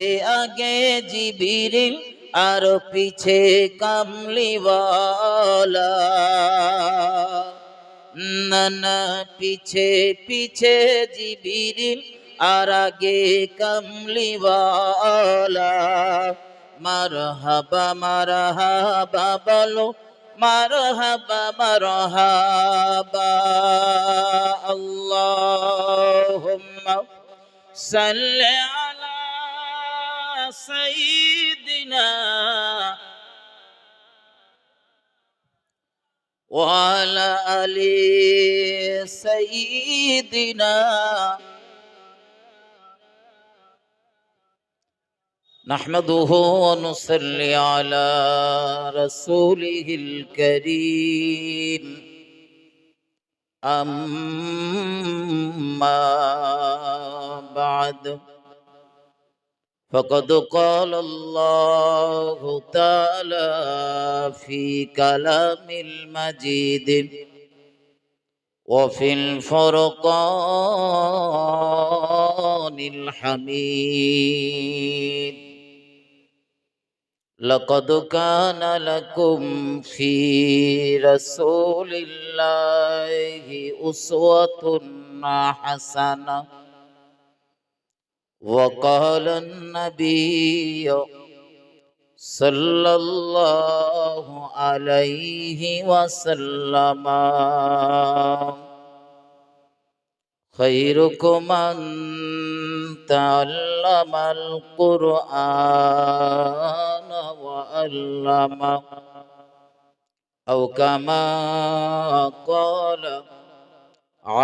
আগে জিবিরিল আর পিছে কামলিওয়ালা, না পিছে পিছে জিবিরিল আর আগে কামলিওয়ালা। মারহাবা মারহাবা বলো, মারহাবা মারহাবা। আল্লাহুম্মা সাল্লি আলা সাইয়্যিদিনা ওয়া আলা আলি সাইয়্যিদিনা। নাহমাদুহু ওয়া নুসাল্লি আলা রাসূলিহিল কারীম। আম্মা বা'দ। فقد قال الله تعالى في كلام المجيد وفي الفرقان الحميد: لقد كان لكم في رسول الله أسوة حسنة. وقال النبي صلى الله عليه وسلم: خيركم من تعلم القرآن وعلمه، أو كما قال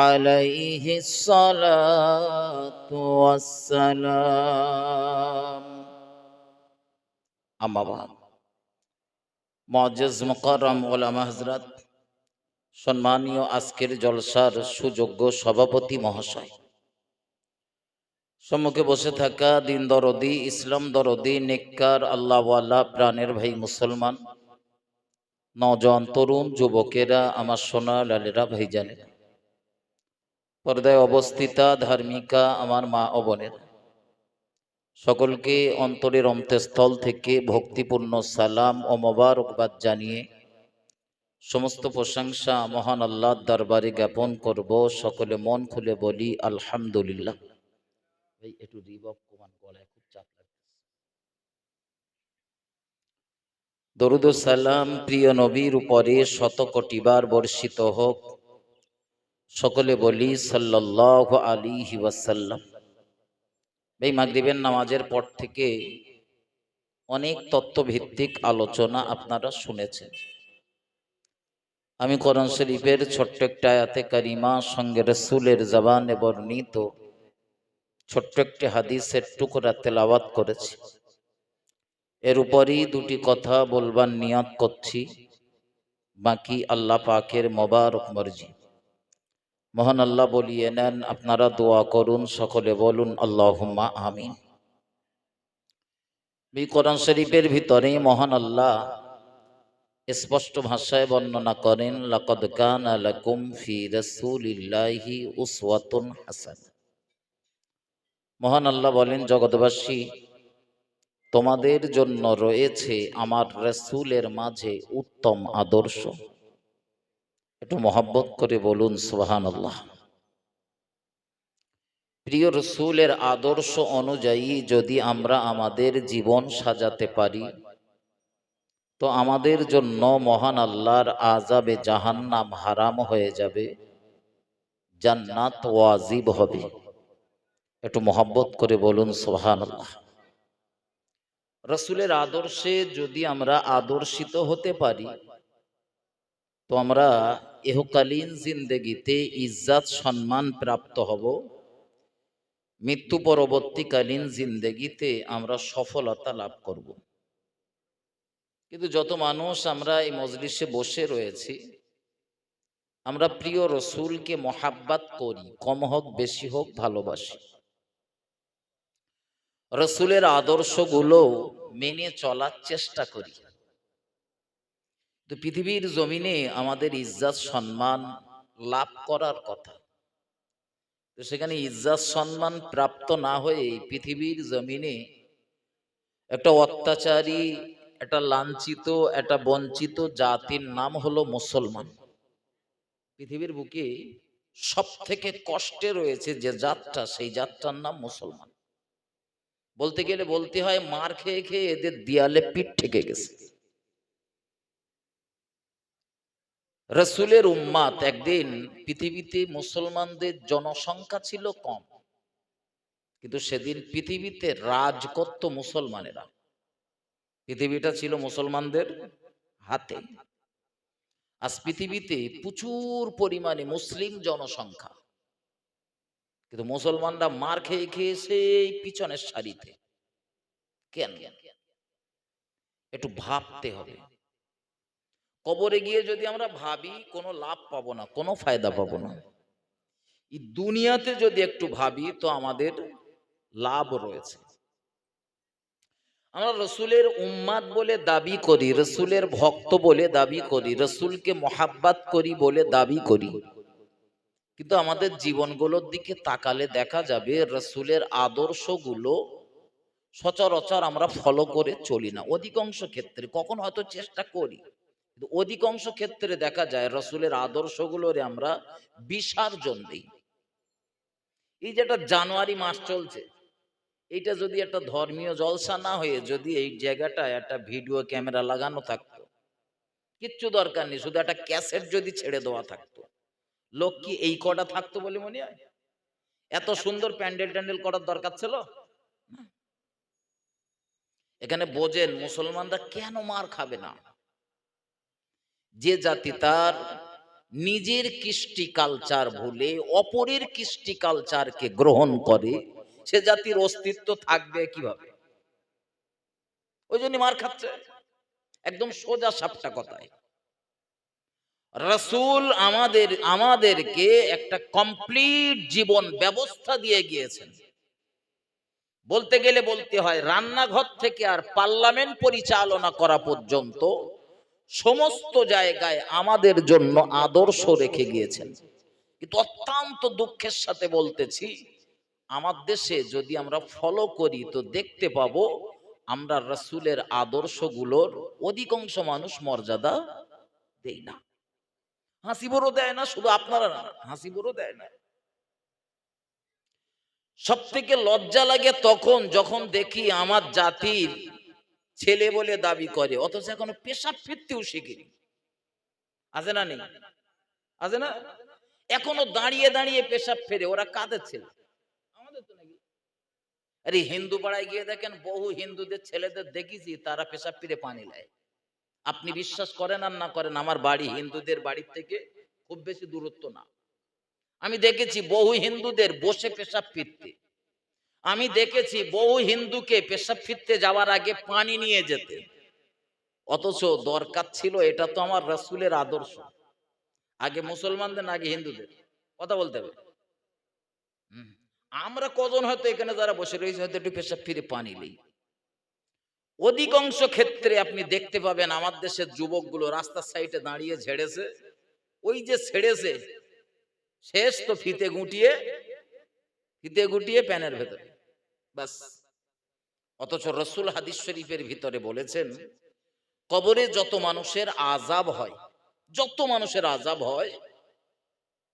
عليه الصلاة والسلام। أما بعد। মুআজ্জাজ মুকাররম উলামা হযরত, সম্মানীয় আজকের জলসার সুযোগ্য সভাপতি মহাশয়, সম্মুখে বসে থাকা দিন দরদি, ইসলাম দরদি, নেককার আল্লাহওয়ালা প্রাণের ভাই মুসলমান, নওজোয়ান তরুণ যুবকেরা, আমার সোনা লালেরা, ভাইজানেরা, পর্দায় অবস্থিতা ধার্মিকা আমার মা ও বোনেরা, সকলকে অন্তরের অন্তঃস্থল থেকে ভক্তিপূর্ণ সালাম ও মোবারকবাদ জানিয়ে সমস্ত প্রশংসা মহান আল্লাহর দরবারে জ্ঞাপন করব। সকলে মন খুলে বলি আলহামদুলিল্লাহ। ভাই একটু রিভার্ব কমান, গলায় খুব চাপ লাগছে। দরুদ ও সালাম প্রিয় নবীর উপরে শত কোটিবার বর্ষিত হোক। সকলে বলি সাল্লাল্লাহু আলাইহি ওয়াসাল্লাম। এই মাগরিবের নামাজের পর থেকে অনেক তত্ত্বভিত্তিক আলোচনা আপনারা শুনেছেন। আমি কোরআন শরীফের ছোট্ট একটা আয়াতে কারিমা সঙ্গে রাসূলের জবানে বর্ণিত ছোট্ট একটি হাদিসের টুকরা তেলাওয়াত করেছি। এর উপরই দুটি কথা বলবার নিয়ত করছি, বাকি আল্লাহ পাকের মোবারক মর্জি। মহান আল্লাহ বলিয়ে নেন, আপনারা দোয়া করুন, সকলে বলুন আল্লাহুম্মা আমিন। এই কোরআন শরীফের ভিতরে মহান আল্লাহ স্পষ্ট ভাষায় বর্ণনা করেন, লাকাদ কানা লাকুম ফি রাসূলিল্লাহি উসওয়াতুন হাসানাহ। মহান আল্লাহ বলেন, জগৎবাসী, তোমাদের জন্য রয়েছে আমার রাসূলের মাঝে উত্তম আদর্শ। একটু মহব্বত করে বলুন সুবহানাল্লাহ। প্রিয় রাসূলের আদর্শ অনুযায়ী যদি আমরা আমাদের জীবন সাজাতে পারি, তো আমাদের জন্য মহান আল্লাহর আযাবে জাহান্নাম হারাম হয়ে যাবে, জান্নাত ওয়াজিব হবে। একটু মহব্বত করে বলুন সুবহানাল্লাহ। রাসূলের আদর্শে যদি আমরা আদর্শিত হতে পারি, তো আমরা ইহকালীন জিন্দেগিতে ইজ্জত সম্মান প্রাপ্ত হব, মৃত্যু পরবর্তীকালীন জিন্দেগিতে আমরা সফলতা লাভ করব। কিন্তু যত মানুষ আমরা এই মজলিসে বসে রয়েছি, আমরা প্রিয় রাসূলকে মহাব্বত করি, কম হোক বেশি হোক ভালোবাসি, রাসূলের আদর্শগুলো মেনে চলার চেষ্টা করি। তো পৃথিবীর জমিনে আমাদের ইজ্জত সম্মান লাভ করার কথা, তো সেখানে ইজ্জত সম্মান প্রাপ্ত না হয়ে পৃথিবীর জমিনে একটা অত্যাচারী, একটা লাঞ্ছিত, একটা বঞ্চিত জাতির নাম হলো মুসলমান। পৃথিবীর বুকে সব থেকে কষ্টে রয়েছে যে জাতটা, সেই জাতটার নাম মুসলমান। বলতে গেলে বলতে হয় মার খেয়ে খেয়ে এদের দেয়ালে পিঠ ঠেকে গেছে। রসুলের উম্মাত, একদিন পৃথিবীতে মুসলমানদের জনসংখ্যা ছিল কম, কিন্তু সেদিন পৃথিবীতে রাজ করত মুসলমানেরা। পৃথিবীটা ছিল মুসলমানদের হাতে। আজ পৃথিবীতে প্রচুর পরিমাণে মুসলিম জনসংখ্যা, কিন্তু মুসলমানরা মার খেয়ে খেয়ে সেই পিছনের সারিতে। কেন? একটু ভাবতে হবে। কবরে গিয়ে যদি আমরা ভাবি, কোনো লাভ পাবো না, কোনো ফায়দা পাবো না। এই দুনিয়াতে যদি একটু ভাবি তো আমাদের লাভ রয়েছে। আমরা রসুলের উম্মাদ বলে দাবি করি, রসুলের ভক্ত বলে দাবি করি, রসুলকে মহাব্বাত করি বলে দাবি করি, কিন্তু আমাদের জীবনগুলোর দিকে তাকালে দেখা যাবে রসুলের আদর্শগুলো সচরাচর আমরা ফলো করে চলি না। অধিকাংশ ক্ষেত্রে কখন হয়তো চেষ্টা করি, কিন্তু অধিকাংশ ক্ষেত্রে দেখা যায় রসুলের আদর্শগুলোরে আমরা বিসর্জন দিই। এই যেটা জানুয়ারি মাস চলছে, এইটা যদি একটা ধর্মীয় জলসা না হয়ে যদি এই জায়গাটায় একটা ভিডিও ক্যামেরা লাগানো থাকতো, কিচ্ছু দরকার নেই, শুধু একটা ক্যাসেট যদি ছেড়ে দেওয়া থাকতো, লোক কি এই কটা থাকতো বলে মনে হয়? এত সুন্দর প্যান্ডেল ট্যান্ডেল করার দরকার ছিল? এখানে বোঝেন মুসলমানরা কেন মার খাবে না। যে জাতি তার নিজের কৃষ্টি কালচার ভুলে অপরের কৃষ্টি কালচারকে গ্রহণ করে, সে জাতির অস্তিত্ব থাকবে কিভাবে? ওই জন্য মার খাচ্ছে। একদম সোজা সাপটা কথায় রাসূল আমাদেরকে একটা কমপ্লিট জীবন ব্যবস্থা দিয়ে গিয়েছেন। বলতে গেলে বলতে হয় রান্নাঘর থেকে আর পার্লামেন্ট পরিচালনা করা পর্যন্ত সমস্ত জায়গায় আমাদের জন্য আদর্শ রেখে গিয়েছেন। কিন্তু অত্যন্ত দুঃখের সাথে বলতেছি, আমার দেশে যদি আমরা ফলো করি তো দেখতে পাবো আমরা রাসূলের আদর্শগুলোর অধিকাংশ মানুষ মর্যাদা দেই না। হাসি বড় দেয় না, শুধু আপনারা না, হাসি বড় দেয় না। সব থেকে লজ্জা লাগে তখন যখন দেখি আমার জাতির ছেলে বলে দাবি করে, অথচ এখনো পেশাব ফিরতেও শিখিনি। আছে না নেই? আছে না? এখনো দাঁড়িয়ে দাঁড়িয়ে পেশাব ফেরে। ওরা কাদের ছেলে? আমাদের তো নাকি? আরে হিন্দু পাড়ায় গিয়ে দেখেন, বহু হিন্দুদের ছেলেদের দেখেছি তারা পেশাব ফিরে পানি নেয়। আপনি বিশ্বাস করেন আর না করেন, আমার বাড়ি হিন্দুদের বাড়ির থেকে খুব বেশি দূরত্ব না। আমি দেখেছি বহু হিন্দুদের বসে পেশাব ফিরতে। আমি দেখেছি বহু হিন্দুকে পেশাব ফিরতে যাওয়ার আগে পানি নিয়ে যেতে। অথচ দরকার ছিল, এটা তো আমার রাসূলের আদর্শ। আগে মুসলমানদের না আগে হিন্দুদের? কথা বলতে হবে। আমরা কজন হয়তো এখানে যারা বসে রয়েছে হয়তো একটু পেশাব ফিরে পানি নেই। অধিকাংশ ক্ষেত্রে আপনি দেখতে পাবেন আমার দেশের যুবকগুলো রাস্তার সাইডে দাঁড়িয়ে ঝেড়েছে। ওই যে ছেড়েছে শেষ তো ফিতে গুটিয়ে প্যানের ভেতরে, বাস। অথচ রাসূল হাদিস শরীফের ভিতরে বলেছেন, কবরে যত মানুষের আযাব হয়, যত মানুষের আযাব হয়,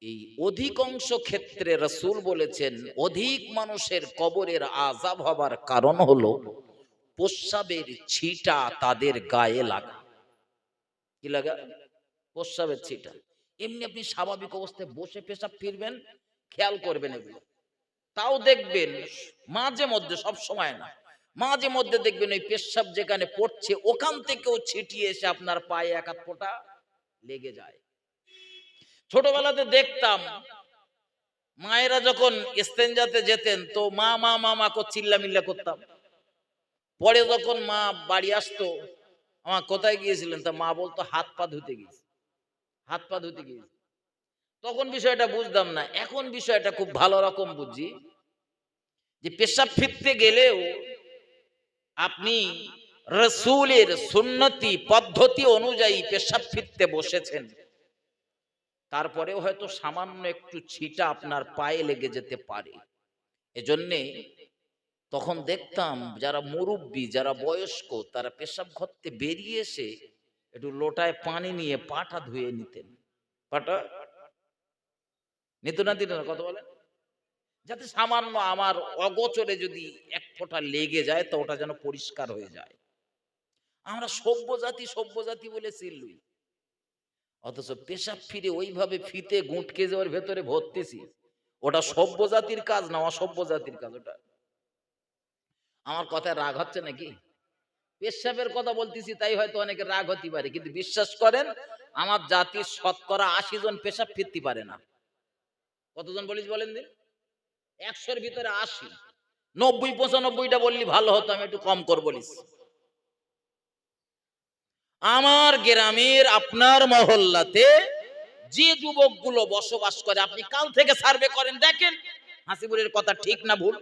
এই অধিকাংশ ক্ষেত্রে রাসূল বলেছেন অধিক মানুষের কবরের আযাব হবার কারণ হলো প্রস্রাবের ছিটা তাদের গায়ে লাগা। কি লাগা? প্রস্রাবের ছিটা। এমনি আপনি স্বাভাবিক অবস্থায় বসে পেশাব ফিরবেন, খেয়াল করবেন এগুলো। তাও দেখবেন মাঝে মধ্যে, সব সময় না, মাঝে মধ্যে দেখবেন ওই পেশাব যেখানে পড়ছে ওখান থেকেও ছিটিয়ে এসে আপনার পায়ে এক আধ ফোঁটা লেগে যায়। ছোটবেলাতে দেখতাম মায়েরা যখন ইস্তেঞ্জাতে যেতেন তো মা মা মা মা করে চিল্লামিল্লা করতাম। পরে যখন মা বাড়ি আসতো, আমার কোথায় গিয়েছিলেন, তা মা বলতো হাত পা ধুতে গিয়েছি, হাত পা ধুতে গিয়েছি। তখন বিষয়টা বুঝতাম না, এখন বিষয়টা খুব ভালো রকম বুঝি, যে পেশাব ফিরতে গেলেও আপনি রাসূলের সুন্নতি পদ্ধতি অনুযায়ী পেশাব ফিরতে বসেছেন, তারপরেও হয়তো সামান্য একটু ছিটা আপনার পায়ে লেগে যেতে পারে। এজন্যে তখন দেখতাম যারা মুরব্বী, যারা বয়স্ক, তারা পেশাব ঘরতে বেরিয়ে এসে একটু লোটায় পানি নিয়ে পাটা ধুয়ে নিতেন। পাটা নিত না, দিত না, কত বলেন? যাতে সামান্য আমার অগোচরে যদি এক ফোঁটা লেগে যায় তো ওটা যেন পরিষ্কার হয়ে যায়। আমরা সভ্য জাতি, সভ্য জাতি বলে চিল্লুই, অথচ পেশাব ফিরে ওইভাবে ফিতে গুঁটকে যাওয়ার ভেতরে ভরতেছি। ওটা সভ্য জাতির কাজ না, অসভ্য জাতির কাজ ওটা। আমার কথায় রাগ হচ্ছে নাকি? পেশাবের কথা বলতেছি তাই হয়তো অনেকে রাগ হতে পারে, কিন্তু বিশ্বাস করেন আমার জাতির শতকরা ৮০ জন পেশাব ফিরতে পারে না। কতজন বলিস বলেন দিন? ১০০-র ভিতরে ৮০। ৯০-৯৫টা বললি ভালো হতো, আমি একটু কম করে বলিস। আমার গ্রামের আপনার মহল্লাতে যে যুবকগুলো বসবাস করে, আপনি কাল থেকে সার্ভে করেন, দেখেন হাসিবুরের কথা ঠিক না ভুল।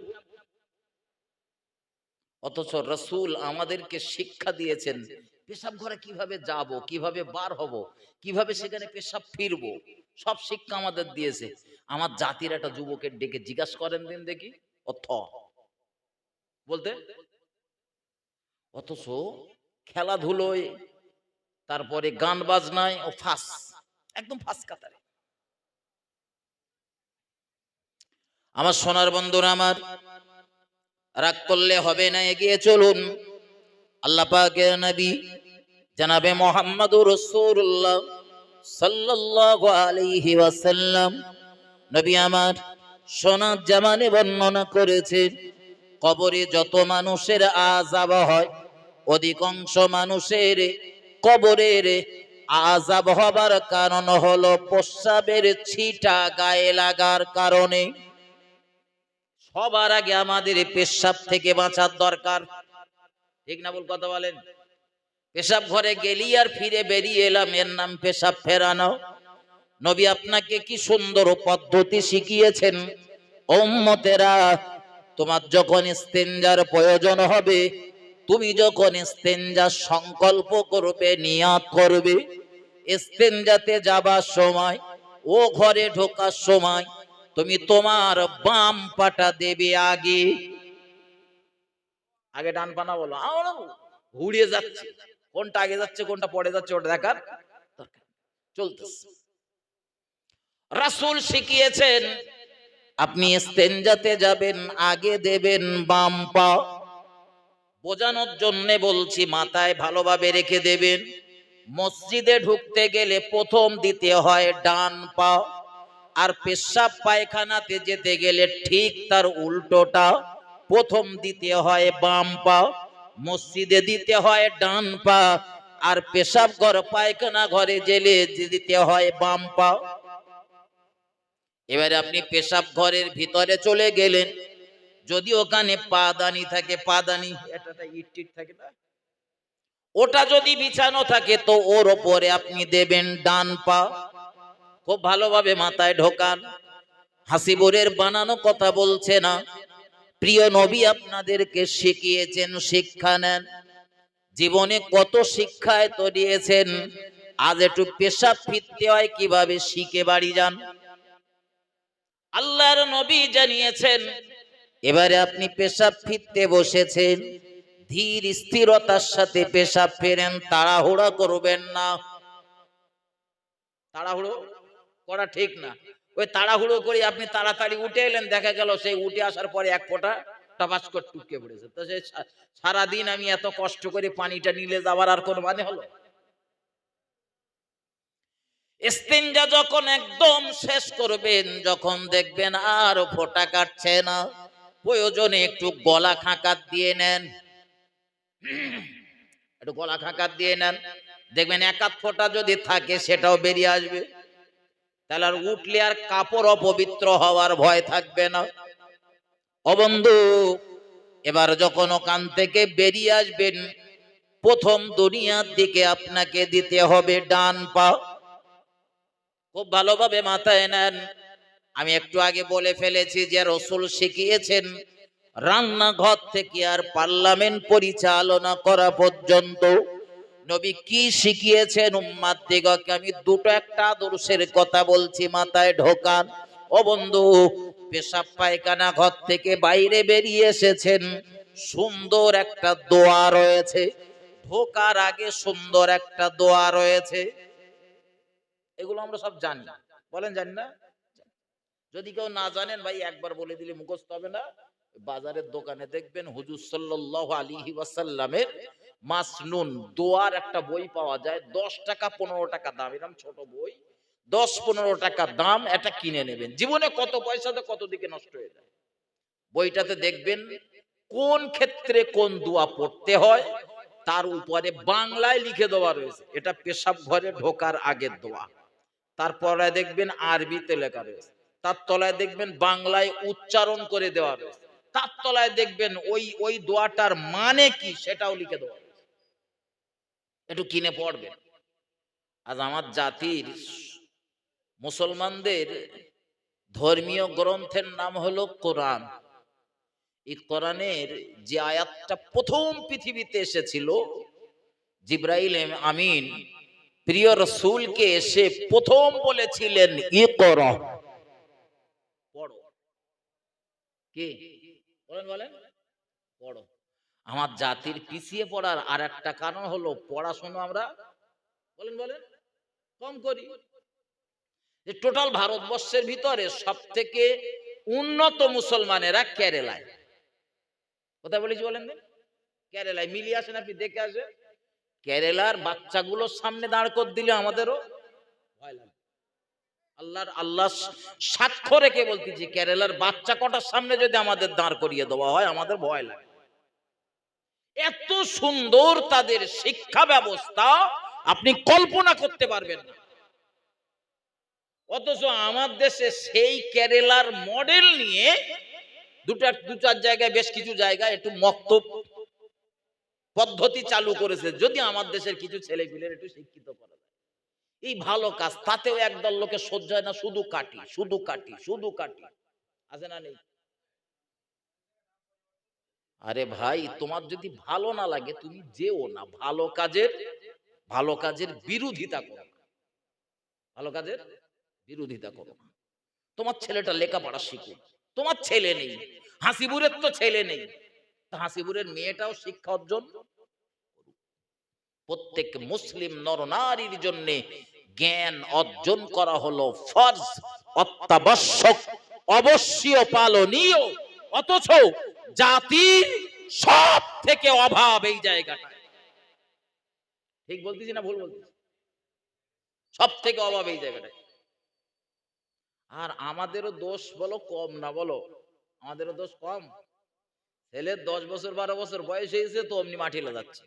অথচ রাসূল আমাদেরকে শিক্ষা দিয়েছেন পেশাব ঘরে কিভাবে যাব, কিভাবে বার হব, কিভাবে সেখানে পেশাব ফিরবো, সব শিক্ষা আমাদের দিয়েছে। আমার জাতির একটা যুবকের ডেকে জিজ্ঞাসা করেন দিন দেখি বলতে। অথচ খেলাধুলোয়, তারপরে গান বাজনায় ও ফাঁস, একদম ফাঁস কাতারে। আমার সোনার বন্ধুরা, আমার রাগ করলে হবে না, এগিয়ে চলুন। আল্লাহ পাকের নবী জনাবে মুহাম্মদুর রাসূলুল্লাহ সাল্লাল্লাহু আলাইহি ওয়াসাল্লাম, নবী আমার সোনার জামানে বর্ণনা করেছেন কবরে যত মানুষের আযাব হয়, অধিকাংশ মানুষের কবরের আযাব হবার কারণ হলো প্রস্রাবের ছিটা গায়ে লাগার কারণে। সবার আগে আমাদের পেশাব থেকে বাঁচার দরকার, ঠিক না ভুল কথা বলেন? পেশাব ঘরে গেলি আর ফিরে বেরিয়ে এলাম, এর নাম পেশাব ফেরানো। নবী আপনাকে কি সুন্দর পদ্ধতি শিখিয়েছেন। উম্মতেরা, তোমার যখন ইস্তেঞ্জার প্রয়োজন হবে, তুমি যখন ইস্তেঞ্জার সংকল্প করবে, নিয়াত করবে, ইস্তেঞ্জাতে যাবার সময় ও ঘরে ঢোকার সময় তুমি তোমার বাম পাটা দেবে আগে। আগে ডান পা না বলো, ঘুরিয়ে যাচ্ছে, কোনটা আগে যাচ্ছে কোনটা পরে যাচ্ছে ওটা দেখার দরকার চলতেছে। রাসূল শিখিয়েছেন আপনি ইস্তেঞ্জাতে যাবেন, আগে দেবেন বাম পা। বোঝানোর জন্য বলছি, মাথায় ভালোভাবে রেখে দেবেন। মসজিদে ঢুকতে গেলে প্রথম দিতে হয় ডান পা, আর পেশাব পায়খানাতে যেতে গেলে ঠিক তার উল্টোটা, প্রথম দিতে হয় বাম পা, মসজিদে দিতে হয় ডান পা, আর পেশাব ঘর পায়খানা ঘরে গেলে দিতে হয় বাম পা। এবারে আপনি পেশাব ঘরের ভিতরে চলে গেলেন, যদি ওখানে পাদানি থাকে, পাদানি এটা ইট টিট থাকে না, ওটা যদি বিছানো থাকে তো ওর ওপরে আপনি দেবেন ডান পা। খুব ভালোভাবে মাথায় ঢোকান, হাসিবুরের বানানো কথা বলছে না, প্রিয় নবী আপনাদেরকে শিখিয়েছেন, শিক্ষা নেন। জীবনে কত শিক্ষায় তো দিয়েছেন, আজ একটু পেশাব ফিরতে হয় কিভাবে শিখে বাড়ি যান। আল্লাহর নবী জানিয়েছেন, এবারে আপনি পেশাব ফিরতে বসেছেন, ধীর স্থিরতার সাথে পেশাব ফেরেন, তাড়াহুড়া করবেন না। তাড়াহুড়ো করা ঠিক না। ওই তাড়াহুড়ো করে আপনি তাড়াতাড়ি উঠে এলেন, দেখা গেল সেই উঠে আসার পরে এক ফোঁটা টপাস করে টুকে পড়েছে, তো সে সারাদিন আমি এত কষ্ট করে পানিটা নিলে যাওয়ার আর কোনো মানে হলো? ইস্তিনজা যখন একদম শেষ করবেন, যখন দেখবেন আর ফোঁটা কাটছে না, প্রয়োজনে একটু গলা খাঁকাত দিয়ে নেন, একটু গলা খাঁকাত দিয়ে নেন, দেখবেন এক আধ ফোঁটা যদি থাকে সেটাও বেরিয়ে আসবে। তাহলে আর উঠলে আর কাপড় অপবিত্র হওয়ার ভয় থাকবে না। ও বন্ধু, এবার যখন ওখান থেকে বেরিয়ে আসবেন, প্রথম দুনিয়ার দিকে আপনাকে দিতে হবে ডান পা। খুব ভালোভাবে মাথায় নেন, আমি একটু আগে বলে ফেলেছি যে রাসূল শিখিয়েছেন রান্নাঘর থেকে আর পার্লামেন্ট পরিচালনা করা পর্যন্ত নবী কি শিখিয়েছেন উম্মতদিগকে। আমি দুটো একটা আদর্শের কথা বলছি, মাথায় ঢোকান। ও বন্ধু, পেশাব পায়খানা ঘর থেকে বাইরে বেরিয়ে এসেছেন, সুন্দর একটা দোয়া রয়েছে, ঢোকার আগে সুন্দর একটা দোয়া রয়েছে। এগুলো আমরা সব জানি, বলেন জানি না? যদি কেউ না জানেন ভাই একবার বলে দিলে মুখস্থ হবে না। বাজারের দোকানে দেখবেন হুজুর সাল্লাল্লাহু আলাইহি ওয়াসাল্লামের মাসনুন দোয়ার একটা বই পাওয়া যায়, 10 টাকা 15 টাকা দাম, এরকম ছোট বই, 10-15 টাকা দাম, এটা কিনে নেবেন। জীবনে কত পয়সা তো কত দিকে নষ্ট হয়ে যায়। বইটাতে দেখবেন কোন ক্ষেত্রে কোন দোয়া পড়তে হয় তার উপরে বাংলায় লিখে দেওয়া রয়েছে, এটা পেশাব ঘরে ঢোকার আগের দোয়া। তারপরে দেখবেন আরবিতে লেখা রয়েছে, তার তলায় দেখবেন বাংলায় উচ্চারণ করে দেওয়া রয়েছে, তার তলায় দেখবেন ওই দোয়াটার মানে কি সেটাও লিখে দেওয়া রয়েছে। একটু কিনে পড়বেন। আজ আমার জাতির মুসলমানদের ধর্মীয় গ্রন্থের নাম হলো কোরআন। এই কোরআনের যে আয়াতটা প্রথম পৃথিবীতে এসেছিল, জিবরাইল আমিন প্রিয় রাসূলকে এসে প্রথম বলেছিলেন ইকরা, পড়ো। কি বলেন বলেন? পড়ো। আমার জাতির পিছিয়ে পড়ার আর একটা কারণ হলো পড়াশোনা আমরা বলেন বলেন কম করি। যে টোটাল ভারতবর্ষের ভিতরে সব থেকে উন্নত মুসলমানেরা কেরালায়। কোথায় বলেছি বলেন দিন? কেরালায়। মিলিয়ে আসেন, আপনি দেখে আসেন। কেরালার বাচ্চাগুলোর সামনে দাঁড় করে দিলে আমাদেরও ভয় লাগে। আল্লাহ সাক্ষ্য রেখে বলতেছি, কেরালার বাচ্চা কটার সামনে যদি আমাদের দাঁড় করিয়ে দেওয়া হয় আমাদের ভয় লাগে। এত সুন্দর তাদের শিক্ষা ব্যবস্থা আপনি কল্পনা করতে পারবেন না। অথচ আমার দেশে সেই কেরালার মডেল নিয়ে দু চার জায়গায়, বেশ কিছু জায়গায় একটু মক্তব পদ্ধতি চালু করেছে, যদি আমার দেশের কিছু ছেলে পিলের একটু শিক্ষিত করা যায়। এই ভালো কাজ, তাতেও একদল লোকে সহ্য হয় না, শুধু কাটি শুধু কাটি শুধু কাটি। আছে না নেই? আরে ভাই, তোমার যদি ভালো না লাগে তুমি যেও না, ভালো কাজের বিরোধিতা করো না, ভালো কাজের বিরোধিতা করো না। তোমার ছেলেটা লেখাপড়া শিখুক, তোমার ছেলে নেই, হাসিবুরের তো ছেলে নেই, হাসিবুরের মেয়েটাও শিক্ষা অর্জন। প্রত্যেক মুসলিম নরনারীর জন্য জ্ঞান অর্জন করা হলো ফরজ, অত্যাবশ্যক, অবশ্যই পালনীয়। অথচ জাতির সব থেকে অভাব এই জায়গাটা। ঠিক বলতেছি না ভুল বলতেছি? সব থেকে অভাব এই জায়গাটা। আর আমাদেরও দোষ বলো কম না, বলো আমাদেরও দোষ কম। ছেলের 10 বছর 12 বছর বয়স হয়েছে তো অমনি মাটিলে যাচ্ছে।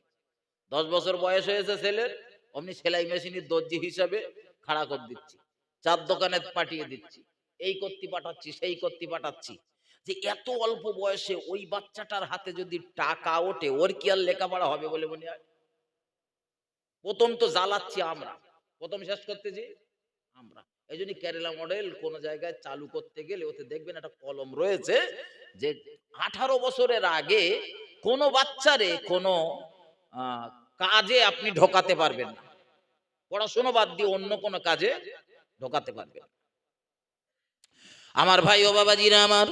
10 বছর বয়স হয়েছে ছেলের, অমনি সেলাই মেশিনের দর্জি হিসাবে খাড়া করে দিচ্ছি, চার দোকানে পাঠিয়ে দিচ্ছি, এই করতে পাঠাচ্ছি সেই করতে পাঠাচ্ছি। যে এত অল্প বয়সে ওই বাচ্চাটার হাতে যদি টাকা ওঠে, ওর কি আর লেখাপড়া হবে বলে মনে হয়? প্রথম তো জ্বালাচ্ছি আমরা, প্রথম শেষ করতেছি আমরা। এই জন্য কেরালা মডেল কোন জায়গায় চালু করতে গেলে ওতে দেখবেন একটা কলম রয়েছে যে 18 বছরের আগে কোনো বাচ্চারে কোনো কাজে আপনি ঢোকাতে পারবেন না, পড়াশোনা বাদ দিয়ে অন্য কোনো কাজে ঢোকাতে পারবেন। আমার ভাই ও বাবাজিরা, আমার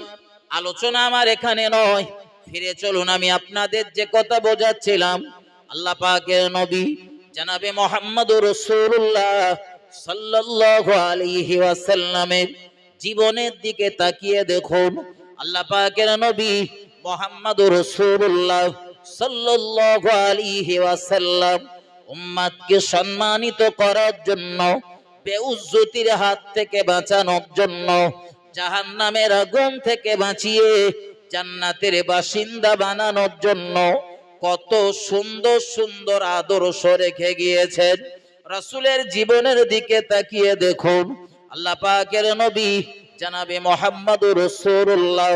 আলোচনা আমার এখানে নয়, ফিরে চলুন। আমি আপনাদের যে কথা বোঝাচ্ছিলাম, আল্লাহ পাকের নবী জনাবে মুহাম্মদুর রাসূলুল্লাহ সাল্লাল্লাহু আলাইহি ওয়াসাল্লামের জীবনের দিকে তাকিয়ে দেখুন। আল্লাহ পাকের নবী মুহাম্মদুর রাসূলুল্লাহ সাল্লাল্লাহু আলাইহি ওয়াসাল্লাম উম্মতকে সম্মানিত করার জন্য, বেউজ্জতির হাত থেকে বাঁচানোর জন্য, জাহান্নামের আগুন থেকে বাঁচিয়ে জান্নাতের বাসিন্দা বানানোর জন্য কত সুন্দর সুন্দর আদর্শ রেখে গিয়েছেন। রাসূলের জীবনের দিকে তাকিয়ে দেখুন। আল্লাহ পাকের নবী জনাবে মুহাম্মদুর রাসূলুল্লাহ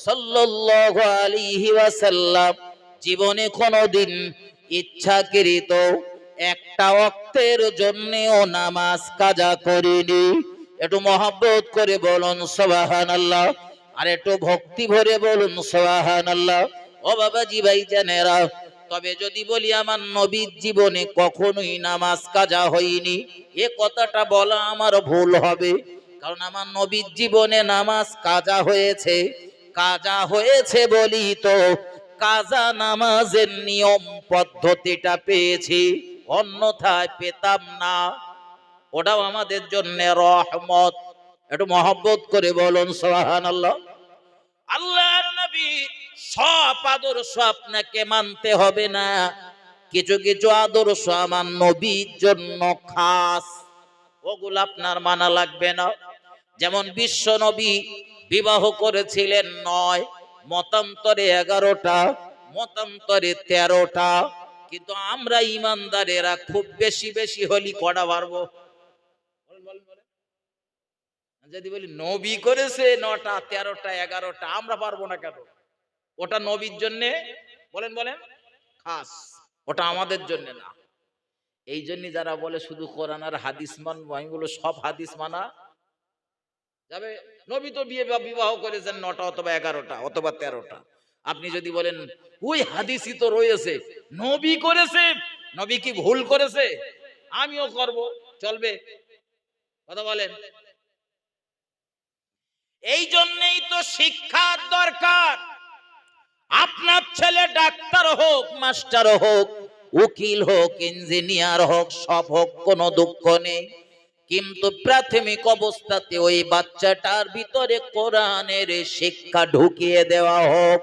সাল্লাল্লাহু আলাইহি ওয়াসাল্লাম জীবনে কোনোদিন ইচ্ছাকৃত একটা ওয়াক্তের জন্যও নামাজ কাজা করেনি। একটু মহব্বত করে বলুন সুবহানাল্লাহ, আর একটু ভক্তি ভরে বলুন সুবহানাল্লাহ। ও বাবাজি ভাইজানেরা, তবে যদি বলি আমার নবীর জীবনে কখনোই নামাজ কাজা হয়নি, এ কথাটা বলা আমার ভুল হবে। কারণ আমার নবীর জীবনে নামাজ কাজা হয়েছে। কাজা হয়েছে বলি তো কাজা নামাজের নিয়ম পদ্ধতিটা পেয়েছি, অন্যথায় পেতাম না। ওটাও আমাদের জন্য রহমত। একটু মহব্বত করে বলুন সুবহানাল্লাহ। আল্লাহর নবী সব আদর্শ আপনাকে মানতে হবে না, কিছু কিছু আদর্শ আমার নবীর জন্য খাস, ওগুলো আপনার মানা লাগবে না। যেমন বিশ্ব নবী বিবাহ করেছিলেন 9, মতান্তরে 11টা, মতান্তরে 13টা। কিন্তু আমরা ইমানদারেরা খুব বেশি বেশি হলি কটা পারবো? যদি বলি নবী করেছে 9টা, 13টা, 11টা, আমরা পারবো না কেন? ওটা নবীর জন্য, বলেন বলেন, খাস, ওটা আমাদের জন্য না। এই জন্য যারা বলে শুধু কোরআন আর হাদিস মানবো, আমি বলো সব হাদিস মানা যাবে? নবী তো বিবাহ করেছেন 9টা অথবা 11টা অথবা 13টা। আপনি যদি বলেন ওই হাদিসই তো রয়েছে, নবী করেছে, নবী কি ভুল করেছে? আমিও করব, চলবে? কথা বলেন। এই জন্যই তো শিক্ষার দরকার। আপনার ছেলে ডাক্তার হোক, মাস্টার হোক, উকিল হোক, ইঞ্জিনিয়ার হোক, সব হোক, কোনো দুঃখ নেই। কিন্তু প্রাথমিক অবস্থাতে ওই বাচ্চাটার ভিতরে কোরআনের শিক্ষা ঢুকিয়ে দেওয়া হোক।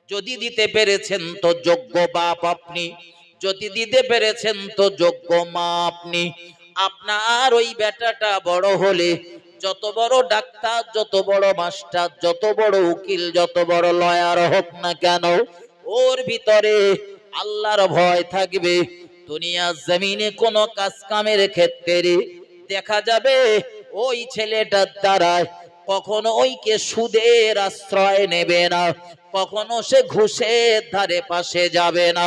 যদি দিতে পেরেছেন তো যোগ্য বাপ আপনি, যদি দিতে পেরেছেন তো যোগ্য মা আপনি। আপনার ওই বেটাটা বড় হলে যত বড় ডাক্তার, যত বড় মাস্টার, যত বড় উকিল, যত বড় লয়ার হোক না কেন, ওর ভিতরে আল্লাহর ভয় থাকবে। দুনিয়া জমিনে কোনো কাজ কামের ক্ষেত্রে দেখা যাবে ওই ছেলেটার দ্বারা কখনো ওইকে সুদের আশ্রয় নেবে না, কখনো সে ঘুষের ধারে পাশে যাবে না।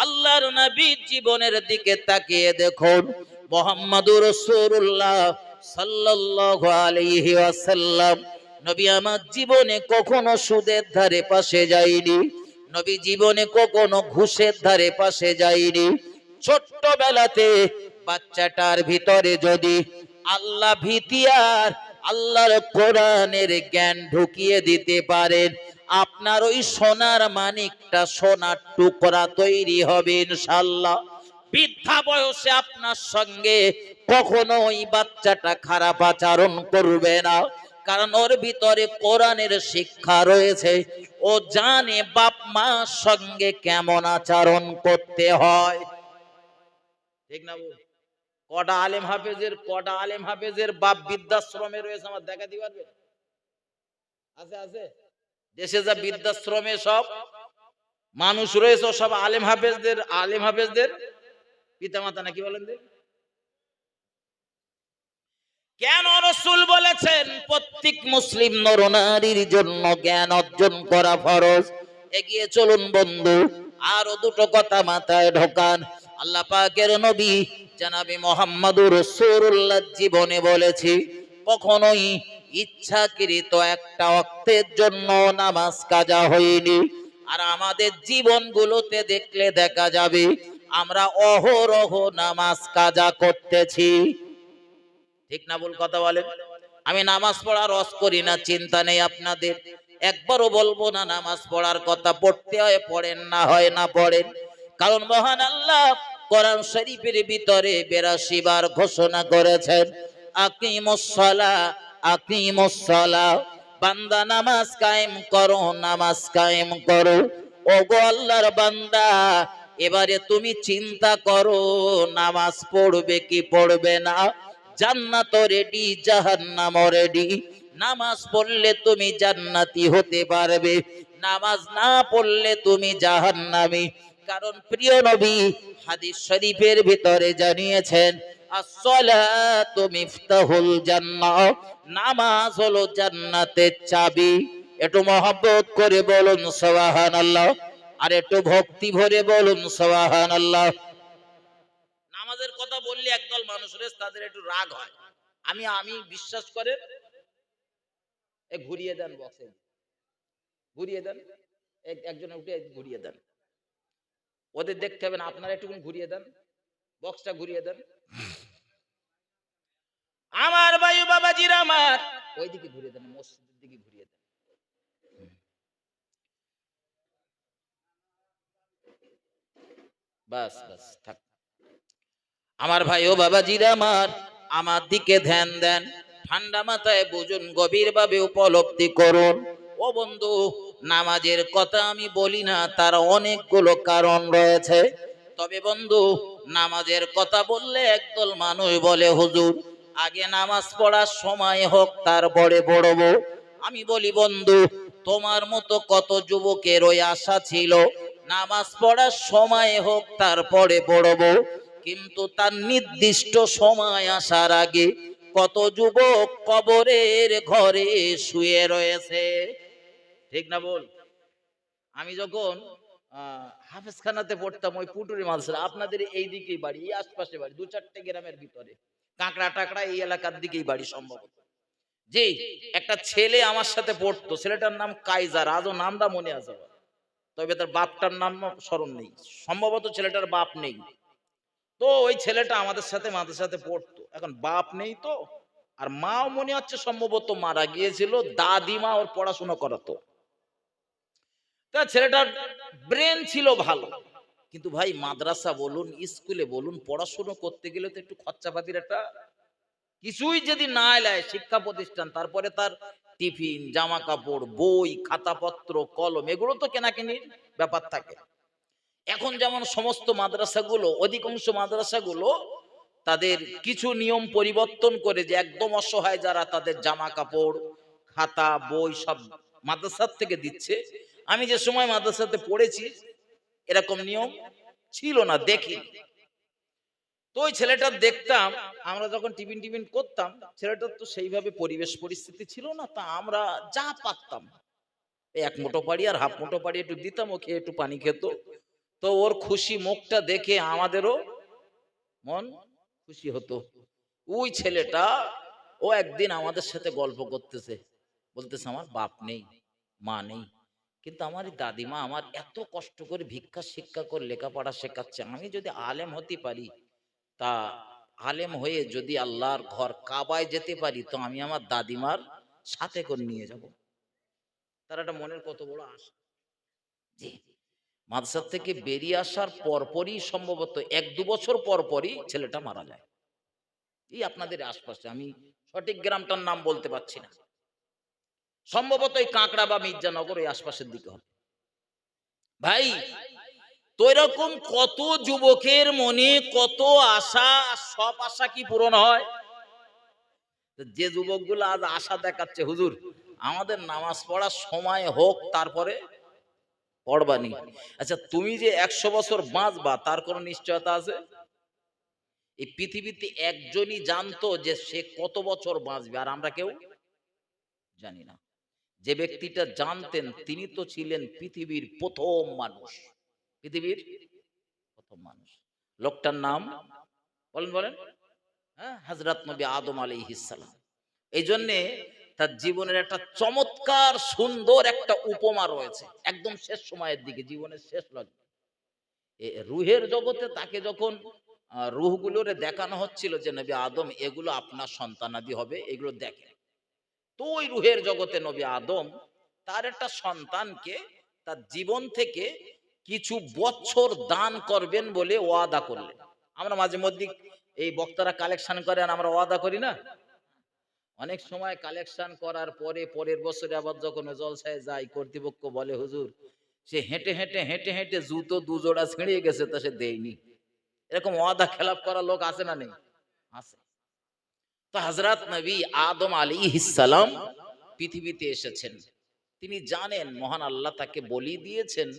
আল্লাহর নবীর জীবনের দিকে তাকিয়ে দেখুন, মুহাম্মাদুর রাসূলুল্লাহ সাল্লাল্লাহু আলাইহি ওয়াসাল্লাম, নবী আমার জীবনে কখনো সুদের ধারে পাশে যায়নি, নবী জীবনে কখনো ঘুষের ধারে পাশে যায়নি। ছোট্টবেলাতে বাচ্চাটার ভিতরে যদি আল্লাহ ভীতি আর আল্লাহর কোরআনের জ্ঞান ঢুকিয়ে দিতে পারেন, আপনার ওই সোনার মানিকটা সোনার টুকরা তৈরি হবে ইনশাআল্লাহ। বৃদ্ধা বয়সে আপনার সঙ্গে কখনো ওই বাচ্চাটা খারাপ আচরণ করবে না, কারণ ওর ভিতরে কোরআনের শিক্ষা রয়েছে। ও জানে বাপ মার সঙ্গে কেমন আচরণ করতে হয়। ঠিক না বল? কটা আলেম হাফেজের বাপ বৃদ্ধাশ্রমে রয়েছে, আমার দেখা দিতে পারবে? আছে আছে। দেশে যা বৃদ্ধাশ্রমে সব মানুষ রয়েছে সব আলেম হাফেজদের পিতামাতা নাকি বলেন? কেন রাসূল বলেছেন প্রত্যেক মুসলিম নরনারীর জন্য জ্ঞান অর্জন করা ফরজ? এগিয়ে চলুন বন্ধু, আরো দুটো কথা মাথায় ঢোকান। আল্লাহ পাকের নবী জনাবে মুহাম্মদুর রাসূলুল্লাহ জীবনে বলেছি, কখনোই ইচ্ছাকৃত একটা ওয়াক্তের জন্য নামাজ কাজা হয়নি। আর আমাদের জীবনগুলোতে দেখলে দেখা যাবে আমরা অহরহ নামাজ কাজা করতেছি। ঠিক না ভুল কথা বলেন? আমি নামাজ পড়ার রস করি না, চিন্তা নেই আপনাদের, একবারও বলবো না নামাজ পড়ার কথা। পড়তে হয় পড়েন, না হয় না পড়েন। কারণ মহান আল্লাহ কোরআন শরীফের ভিতরে 82 বার ঘোষণা করেছেন, আকিমুস সালাহ, আকিমুস সালাহ, বান্দা নামাজ কায়েম করো, নামাজ কায়েম করো। ওগো আল্লাহর বান্দা, এবারে তুমি চিন্তা করো নামাজ পড়বে কি পড়বে না। জান্নাত রেডি, জাহান্নাম রেডি। নামাজ পড়লে তুমি জান্নাতি হতে পারবে, নামাজ না পড়লে তুমি জাহান্নামী। কারণ প্রিয় নবী হাদিস শরীফের ভিতরে জানিয়েছেন, as-salatu মিফতাহুল জান্নাহ, নামাজ হলো জান্নাতের চাবি। একটু মহব্বত করে বলুন সুবহানাল্লাহ, আর একটু ভক্তি ভরে বলুন সুবহানাল্লাহ। নামাজের কথা বললে একদল মানুষ রয়েছে তাদের একটু রাগ হয়। আমি বিশ্বাস করে ঘুরিয়ে দেন, বক্সে ঘুরিয়ে দেন, একজন উঠে ঘুরিয়ে দেন। ওদের দেখতে হবে না, আপনারা একটু ঘুরিয়ে দেন, বক্সটা ঘুরিয়ে দেন। আমার ভাই বাবাজিরা আমার, ওইদিকে ঘুরিয়ে দেন, মসজিদের দিকে ঘুরিয়ে দেন। বাস বাস থাক। আমার ভাই ও বাবাজিরা আমার দিকে ধ্যান দেন, ঠান্ডা মাথায় বুঝুন, গভীর ভাবে উপলব্ধি করুন। ও বন্ধু, নামাজের কথা আমি বলি না, তার অনেকগুলো কারণ রয়েছে। তবে বন্ধু, নামাজের কথা বললে একদল মানুষ বলে, হুজুর আগে নামাজ পড়ার সময় হোক তারপরে পড়বো। আমি বলি বন্ধু, তোমার মতো কত যুবকের ওই আশা ছিল, নামাজ পড়ার সময় হোক তারপরে পড়বো, কিন্তু তার নির্দিষ্ট সময় আসার আগে কত যুবক কবরের ঘরে শুয়ে রয়েছে। ঠিক না বল? আমি যখন হাফেজখানাতে পড়তাম, ওই পুটুরি মাদ্রাসা, আপনাদের এই দিকেই বাড়ি, এই আশপাশে বাড়ি, 2-4টে গ্রামের ভিতরে, কাঁকড়া টাকড়া এই এলাকার দিকেই বাড়ি সম্ভবত। জি, একটা ছেলে আমার সাথে পড়তো, ছেলেটার নাম কাইজার, আজও নামটা মনে আছে, তবে তার বাপটার নাম স্মরণ নেই, সম্ভবত ছেলেটার বাপ নেই। তো ওই ছেলেটা আমাদের সাথে মাদ্রাসাতে পড়তো, এখন বাপ নেই তো, আর মাও মনে হচ্ছে সম্ভবত মারা গিয়েছিল, দাদিমা ওর পড়াশোনা করাতো। তা ছেলেটার ব্রেন ছিল ভালো, কিন্তু ভাই মাদ্রাসা বলুন, স্কুলে বলুন, পড়াশোনা করতে গেলে তো একটু খরচাপাতির একটা কিছুই যদি না এলায়, শিক্ষা প্রতিষ্ঠান, তারপরে তার টিফিন, জামা কাপড়, বই, খাতাপত্র, কলম, এগুলো তো কেনাকিনির ব্যাপার থাকে। এখন যেমন সমস্ত মাদ্রাসাগুলো, অধিকাংশ মাদ্রাসাগুলো তাদের কিছু নিয়ম পরিবর্তন করে, যে একদম অসহায় যারা, তাদের জামা কাপড়, খাতা, বই সব মাদ্রাসার থেকে দিচ্ছে। আমি যে সময় মাদ্রাসাতে পড়েছি এরকম নিয়ম ছিল না, দেখি। তো ওই ছেলেটা দেখতাম, আমরা যখন টিফিন টিফিন করতাম, ছেলেটার তো সেইভাবে পরিবেশ পরিস্থিতি ছিল না, তা আমরা যা পারতাম, এক মুঠো পাড়ি আর হাফ মুঠো পাড়ি একটু দিতাম, ও খেয়ে একটু পানি খেত। তো ওর খুশি মুখটা দেখে আমাদেরও মন খুশি হতো। ওই ছেলেটা, ও একদিন আমাদের সাথে গল্প করতেছে, বলতেছে আমার বাপ নেই, মা নেই, কিন্তু আমার এই দাদিমা আমার এত কষ্ট করে ভিক্ষা শিক্ষা করে লেখাপড়া শেখাচ্ছে, আমি যদি আলেম হতে পারি, তা আলেম হয়ে যদি আল্লাহর ঘর কাবায় যেতে পারি, তো আমি আমার দাদিমার সাথে করে নিয়ে যাব। তার একটা মনের কত বড় আশা। জি, মাদ্রাসা থেকে বেরিয়ে আসার পরপরই, সম্ভবত 1-2 বছর পরপরই ছেলেটা মারা যায়। এই আপনাদের আশপাশে, আমি সঠিক গ্রামটার নাম বলতে পারছি না, সম্ভবত এই কাঁকড়া বা মির্জানগর এই আশপাশের দিকে হবে। ভাই, তো এরকম কত যুবকের মনে কত আশা, সব আশা কি পূরণ হয়? যে যুবকগুলো আজ আশা দেখাচ্ছে, হুজুর আমাদের নামাজ পড়ার সময় হোক তারপরে পড়বানি, আচ্ছা তুমি যে 100 বছর বাঁচবা তার কোনো নিশ্চয়তা আছে? এই পৃথিবীতে একজনই জানতো যে সে কত বছর বাঁচবে, আর আমরা কেউ জানি না। যে ব্যক্তিটা জানতেন তিনি তো ছিলেন পৃথিবীর প্রথম মানুষ, পৃথিবীর প্রথম মানুষ। লোকটার নাম বলেন বলেন, হ্যাঁ, হযরত নবী আদম আলাইহিস সালাম। এই জন্যে তার জীবনের একটা চমৎকার সুন্দর একটা উপমা রয়েছে, একদম শেষ সময়ের দিকে, জীবনের শেষ লগ্নে রুহের জগতে তাকে যখন রুহগুলোরে দেখানো হচ্ছিল যে নবী আদম এগুলো আপনার সন্তানাদি হবে, এগুলো দেখে। তো ওই রুহের জগতে নবী আদম তার একটা সন্তানকে তার জীবন থেকে কিছু বছর দান করবেন বলে ওয়াদা করলেন। আমরা মাঝে মধ্যে এই বক্তারা কালেকশন করে, আর আমরা ওয়াদা করি না। অনেক সময় কালেকশন করার পরে পরের বছরে আবার যখন জলসায় যায়, কর্তৃপক্ষ বলে হুজুর সে হেঁটে হেঁটে হেঁটে হেঁটে জুতো 2 জোড়া ছিঁড়িয়ে গেছে, তা সে দেয়নি। এরকম ওয়াদা খেলাপ করা লোক আছে না নেই? আছে। তো হযরত নবী আদম আলাইহিস সালাম পৃথিবীতে এসেছেন, তিনি জানেন মহান আল্লাহ তাকে বলি দিয়েছেন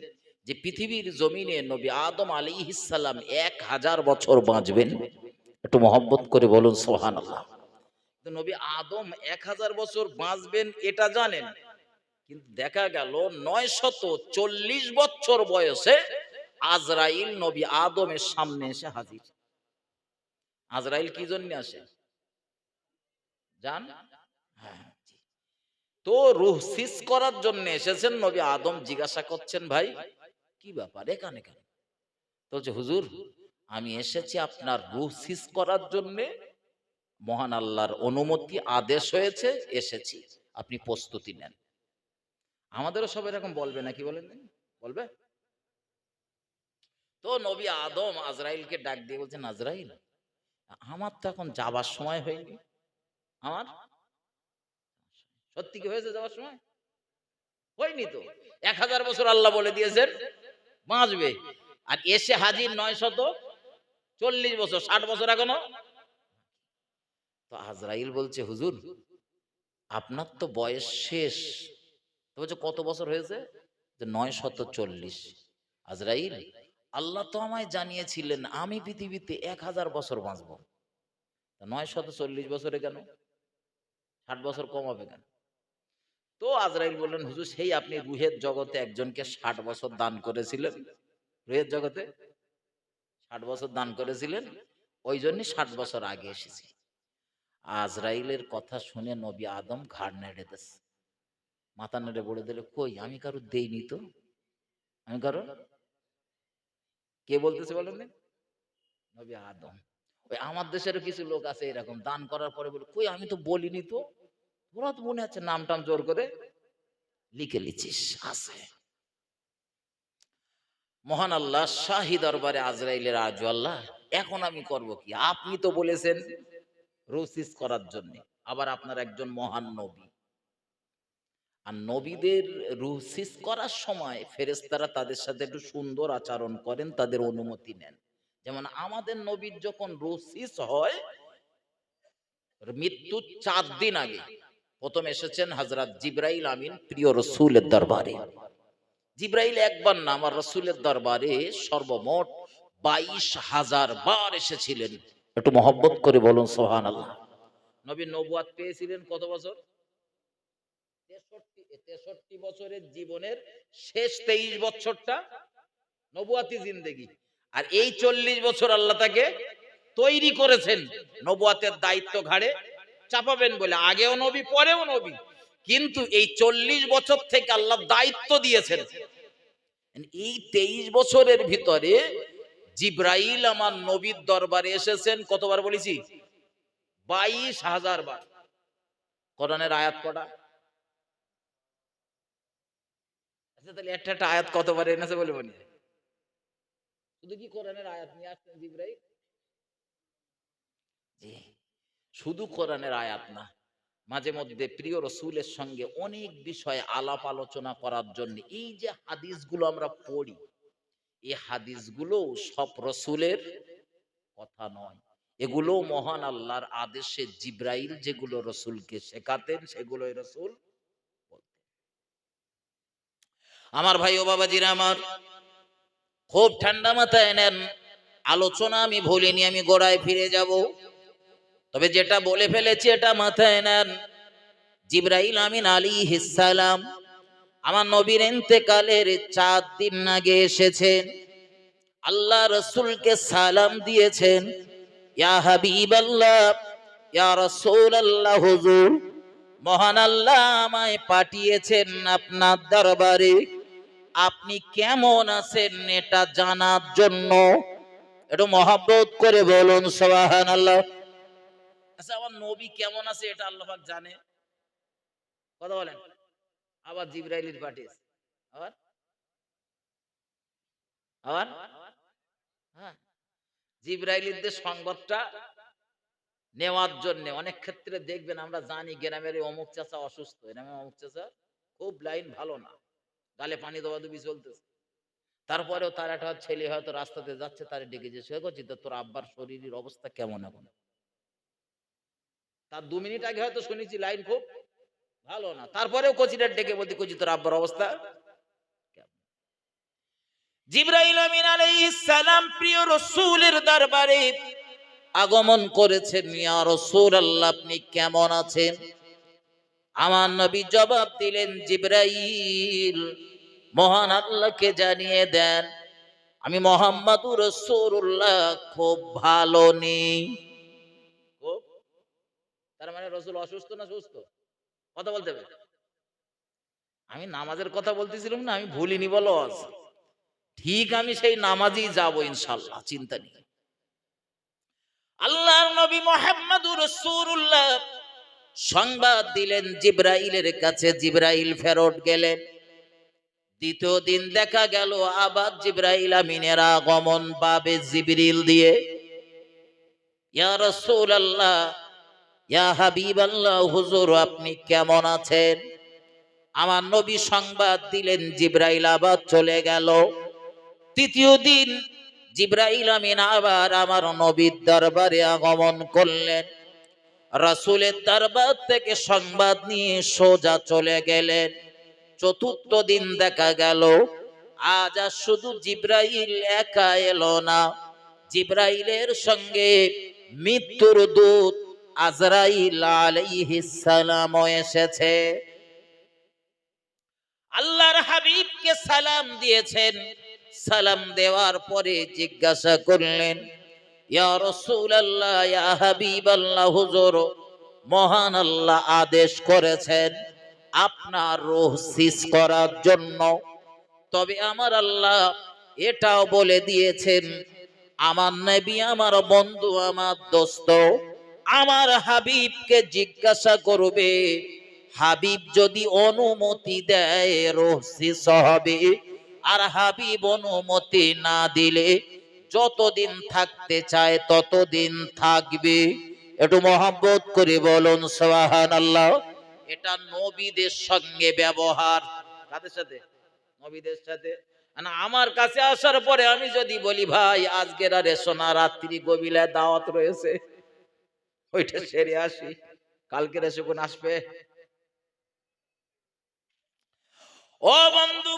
যে পৃথিবীর জমিনে নবী আদম আলাইহিস সালাম 1000 বছর বাঁচবেন। একটু মহব্বত করে বলুন সুবহানাল্লাহ। তো নবী আদম 1000 বছর বাঁচবেন এটা জানেন, কিন্তু দেখা গেল 940 বছর বয়সে আজরাইল নবী আদমের সামনে এসে হাজির। আজরাইল কি জন্য আসে জান? হ্যাঁ, তো রূহ সিজ করার জন্য এসেছেন। নবী আদম জিজ্ঞাসা করছেন ভাই কি ব্যাপার এখানে কেন? বলছে হুজুর আমি এসেছি আপনার রূহ সিজ করার জন্য, মহান আল্লাহর অনুমতি, আদেশ হয়েছে, এসেছি, আপনি প্রস্তুতি নেন। আমাদেরও সব এরকম বলবে নাকি বলেন? বলবে? তো নবী আদম আজরাইলকে ডাক দিয়ে বলছেন, আজরাইল, আমার তো এখন যাবার সময় হয়নি। আমার সত্যি কি হয়েছে যাওয়ার সময়? হয়নি তো। 1000 বছর আল্লাহ বলে দিয়েছেন বাঁচবে, আর এসে হাজির 940 বছর, 60 বছর এখনো। তো আজরাইল বলছে, হুজুর আপনার তো বয়স শেষ। তো বলছে, কত বছর হয়েছে? যে 940। আজরাইল, আল্লাহ তো আমায় জানিয়েছিলেন আমি পৃথিবীতে 1000 বছর বাঁচবো, 940 বছরে কেন? 60 বছর কম হবে কেন? তো আজরাইল বললেন, হুজুর সেই আপনি রুহের জগতে একজনকে 60 বছর দান করেছিলেন, রুহের জগতে 60 বছর দান করেছিলেন, ওই জন্যই 60 বছর আগে এসেছি। আজরাইলের কথা শুনে নবী আদম ঘাড় নেড়ে দিয়েছে, মাথা নেড়ে বলে দিল, কই আমি কারো দেইনি তো, আমি কারো। কে বলতেছে বলেন? নবী আদম। ওই আমার দেশেরও কিছু লোক আছে এরকম, দান করার পরে বলে, কই আমি তো বলিনি তো। ওরা তো মনে হচ্ছে নাম টাম জোর করে লিখে লিচিস আছে। মহান আল্লাহ শাহী দরবারে আজরাইলের আরজু, আল্লাহ এখন আমি করব কি? আপনি তো বলেছেন রুসিস করার জন্য, আবার আপনার একজন মহান নবী, আর নবীদের রুসিস করার সময় ফেরেশতারা তাদের সাথে একটু সুন্দর আচরণ করেন, তাদের অনুমতি নেন। যেমন আমাদের নবীর যখন রুসিস হয় মৃত্যু 4 দিন আগে, প্রথম এসেছেন হযরত জিবরাইল আমিন প্রিয় রাসূলের দরবারে। জিবরাইল একবার না, আমার রাসূলের দরবারে সর্বমোট 22,000 বার এসেছিলেন। একটু মহব্বত করে বলুন সুবহানাল্লাহ। নবী নবুয়ত পেয়েছিলেন কত বছর? 63 বছরের জীবনের শেষ 23 বছরটা নবুয়াতি জিন্দেগি, আর এই 40 বছর আল্লাহ তাকে তৈরি করেছেন নবুয়াতের দায়িত্ব ঘাড়ে চাপাবেন বলে। আগেও নবী, পরেও নবী, কিন্তু এই 40 বছর থেকে আল্লাহ দায়িত্ব দিয়েছেন। এই 23 বছরের ভিতরে জিবরাইল আমার নবীর দরবারে এসেছেন কতবার বলেছি? 22,000 বার। কোরআনের আয়াত কটা? আচ্ছা তাহলে একটা একটা আয়াত কতবার এনেছে বলে বলি? শুধু কি কোরআনের আয়াত নিয়ে আসছেন জিবরাইল? জি, শুধু কোরআনের আয়াত না, মাঝে মধ্যে প্রিয় রসুলের সঙ্গে অনেক বিষয়ে আলাপ আলোচনা করার জন্য এই যে হাদিসগুলো আমরা পড়ি, এই হাদিসগুলো সব রসুলের কথা নয়, এগুলো মহান আল্লাহর আদেশে জিবরাইল যেগুলো রসুলকে শেখাতেন সেগুলোই রসুল বলতেন। আমার ভাই ও বাবাজিরা আমার, খুব ঠান্ডা মাথায় নেন, আলোচনা আমি ভুলিনি, আমি গোড়ায় ফিরে যাব, তবে যেটা বলে ফেলেছি এটা মাথায় নেন। জিবরাইল আমিন আলাইহিস সালাম আমার নবীর ইন্তেকালের 4 দিন আগে এসেছেন, আল্লাহ রাসূলকে সালাম দিয়েছেন, ইয়া হাবিবাল্লাহ, ইয়া রাসূলুল্লাহ, হুজুর মহান আল্লাহ আমায় পাঠিয়েছেন আপনার দরবারে, আপনি কেমন আছেন এটা জানার জন্য। একটু মহব্বত করে বলুন সুবহানাল্লাহ। আচ্ছা আমার নবী কেমন আছে এটা আল্লাহ পাক জানে, কথা বলেন। আবার জিবরাইলের পাঠিয়েছে, আবার আবার হ্যাঁ, জিবরাইলের সংবাদটা নেওয়ার জন্য অনেক ক্ষেত্রে দেখবেন আমরা জানি গ্রামের অমুক চাচা অসুস্থ, এরকম অমুক চাচা খুব লাইন ভালো না, গালে পানি দবাদবি চলতেছে, তারপরেও তার একটা ছেলে হয়তো রাস্তাতে যাচ্ছে, তারে ডেকে যে সে করছি তো তোর আব্বার শরীরের অবস্থা কেমন এখন, তার 2 মিনিট আগে হয়তো শুনেছি লাইন খুব ভালো না, তারপরেও কোচিটার ডেকে বলতে, কোচি তোর আব্বার অবস্থা কেমন। জিবরাইল আমিন আলাইহিস সালাম প্রিয় রাসূলের দরবারে আগমন করেছেন, ইয়া রাসূলুল্লাহ আপনি কেমন আছেন? আমার নবী জবাব দিলেন, জিবরাইল মহান আল্লাহকে জানিয়ে দেন আমি মুহাম্মাদুর রাসূলুল্লাহ খুব ভালো নেই। খুব, তার মানে রাসূল অসুস্থ না সুস্থ? কথা বলতে হবে। আমি নামাজের কথা বলতেছিলাম না, আমি ভুলিনি বলো আজ, ঠিক আমি সেই নামাজেই যাব ইনশাআল্লাহ, চিন্তা নেই। আল্লাহর নবী মুহাম্মদুর রাসূলুল্লাহ সংবাদ দিলেন জিবরাইলের কাছে। জিবরাইল ফেরত গেলেন। দ্বিতীয় দিন দেখা গেল আবার জিবরাইল আমিনের আগমন পাবে জিবরিল দিয়ে। ইয়া রাসূলুল্লাহ, ইয়া হাবিবাল্লাহ, হুজুর আপনি কেমন আছেন? আমার নবী সংবাদ দিলেন, জিবরাইল আবার চলে গেল। তৃতীয় দিন জিবরাইল আমিন আবার আমার নবীর দরবারে আগমন করলেন। রাসূলের দরবার থেকে সংবাদ নিয়ে সোজা চলে গেলেন। চতুর্থ দিন দেখা গেল আজ আর শুধু জিবরাইল একা এলো না, জিবরাইলের সঙ্গে মৃত্যুর দূত আজরাইল আলাইহিস সালাম এসেছে। আল্লাহর হাবিবকে সালাম দিয়েছেন। সালাম দেওয়ার পরে জিজ্ঞাসা করলেন, ইয়া রাসূলুল্লাহ, ইয়া হাবিবাল্লাহ, হুজুর মহান আল্লাহ আদেশ করেছেন আপনার রূহ সিজ করার জন্য। তবে আমার আল্লাহ এটাও বলে দিয়েছেন, আমার নবী, আমার বন্ধু, আমার দোস্ত আমার হাবিবকে জিজ্ঞাসা করবে, হাবিব যদি অনুমতি দেয় রূহ সিজ হবে, আর হাবিব অনুমতি না দিলে যতদিন থাকতে চায় ততদিন থাকবে। একটু মহব্বত করে বলুন সুবহানাল্লাহ। এটা নবীদের সঙ্গে ব্যবহার। কাদের সাথে? নবীদের সাথে। না, আমার কাছে আসার পরে আমি যদি বলি, ভাই আজকের আর এসো না, রাত্রি গভীরে দাওয়াত রয়েছে, ওইটা সেরে আসি, কালকের এসে কোন আসবে? ও বন্ধু,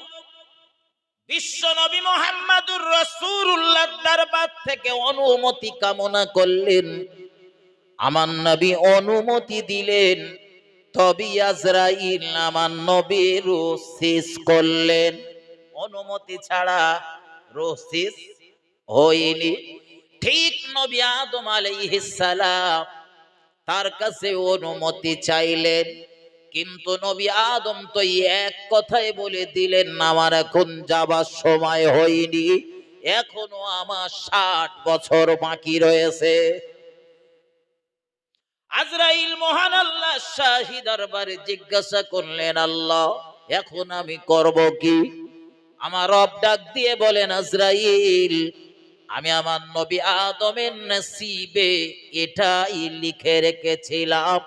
বিশ্ব নবী মুহাম্মদুর রাসূলুল্লাহ দরবার থেকে অনুমতি কামনা করলেন। আমার নবী অনুমতি দিলেন। তবে আজরাইল আমার নবীর রূহ সিজ করলেন। অনুমতি ছাড়া রূহ সিজ হয়নি। ঠিক নবী আদম আলাইহিস সালাম তার কাছে অনুমতি চাইলেন, কিন্তু নবী আদম তো এক কথায় বলে দিলেন, আমার এখন যাবার সময় হয়নি, এখনো আমার 60 বছর বাকি রয়েছে। আজরাইল মহান আল্লাহ শাহী দরবারে জিজ্ঞাসা করলেন, আল্লাহ এখন আমি করব কি? আমার রব ডাক দিয়ে বলেন, আজরাইল, আমি আমার নবী আদমের নসিবে এটাই লিখে রেখেছিলাম,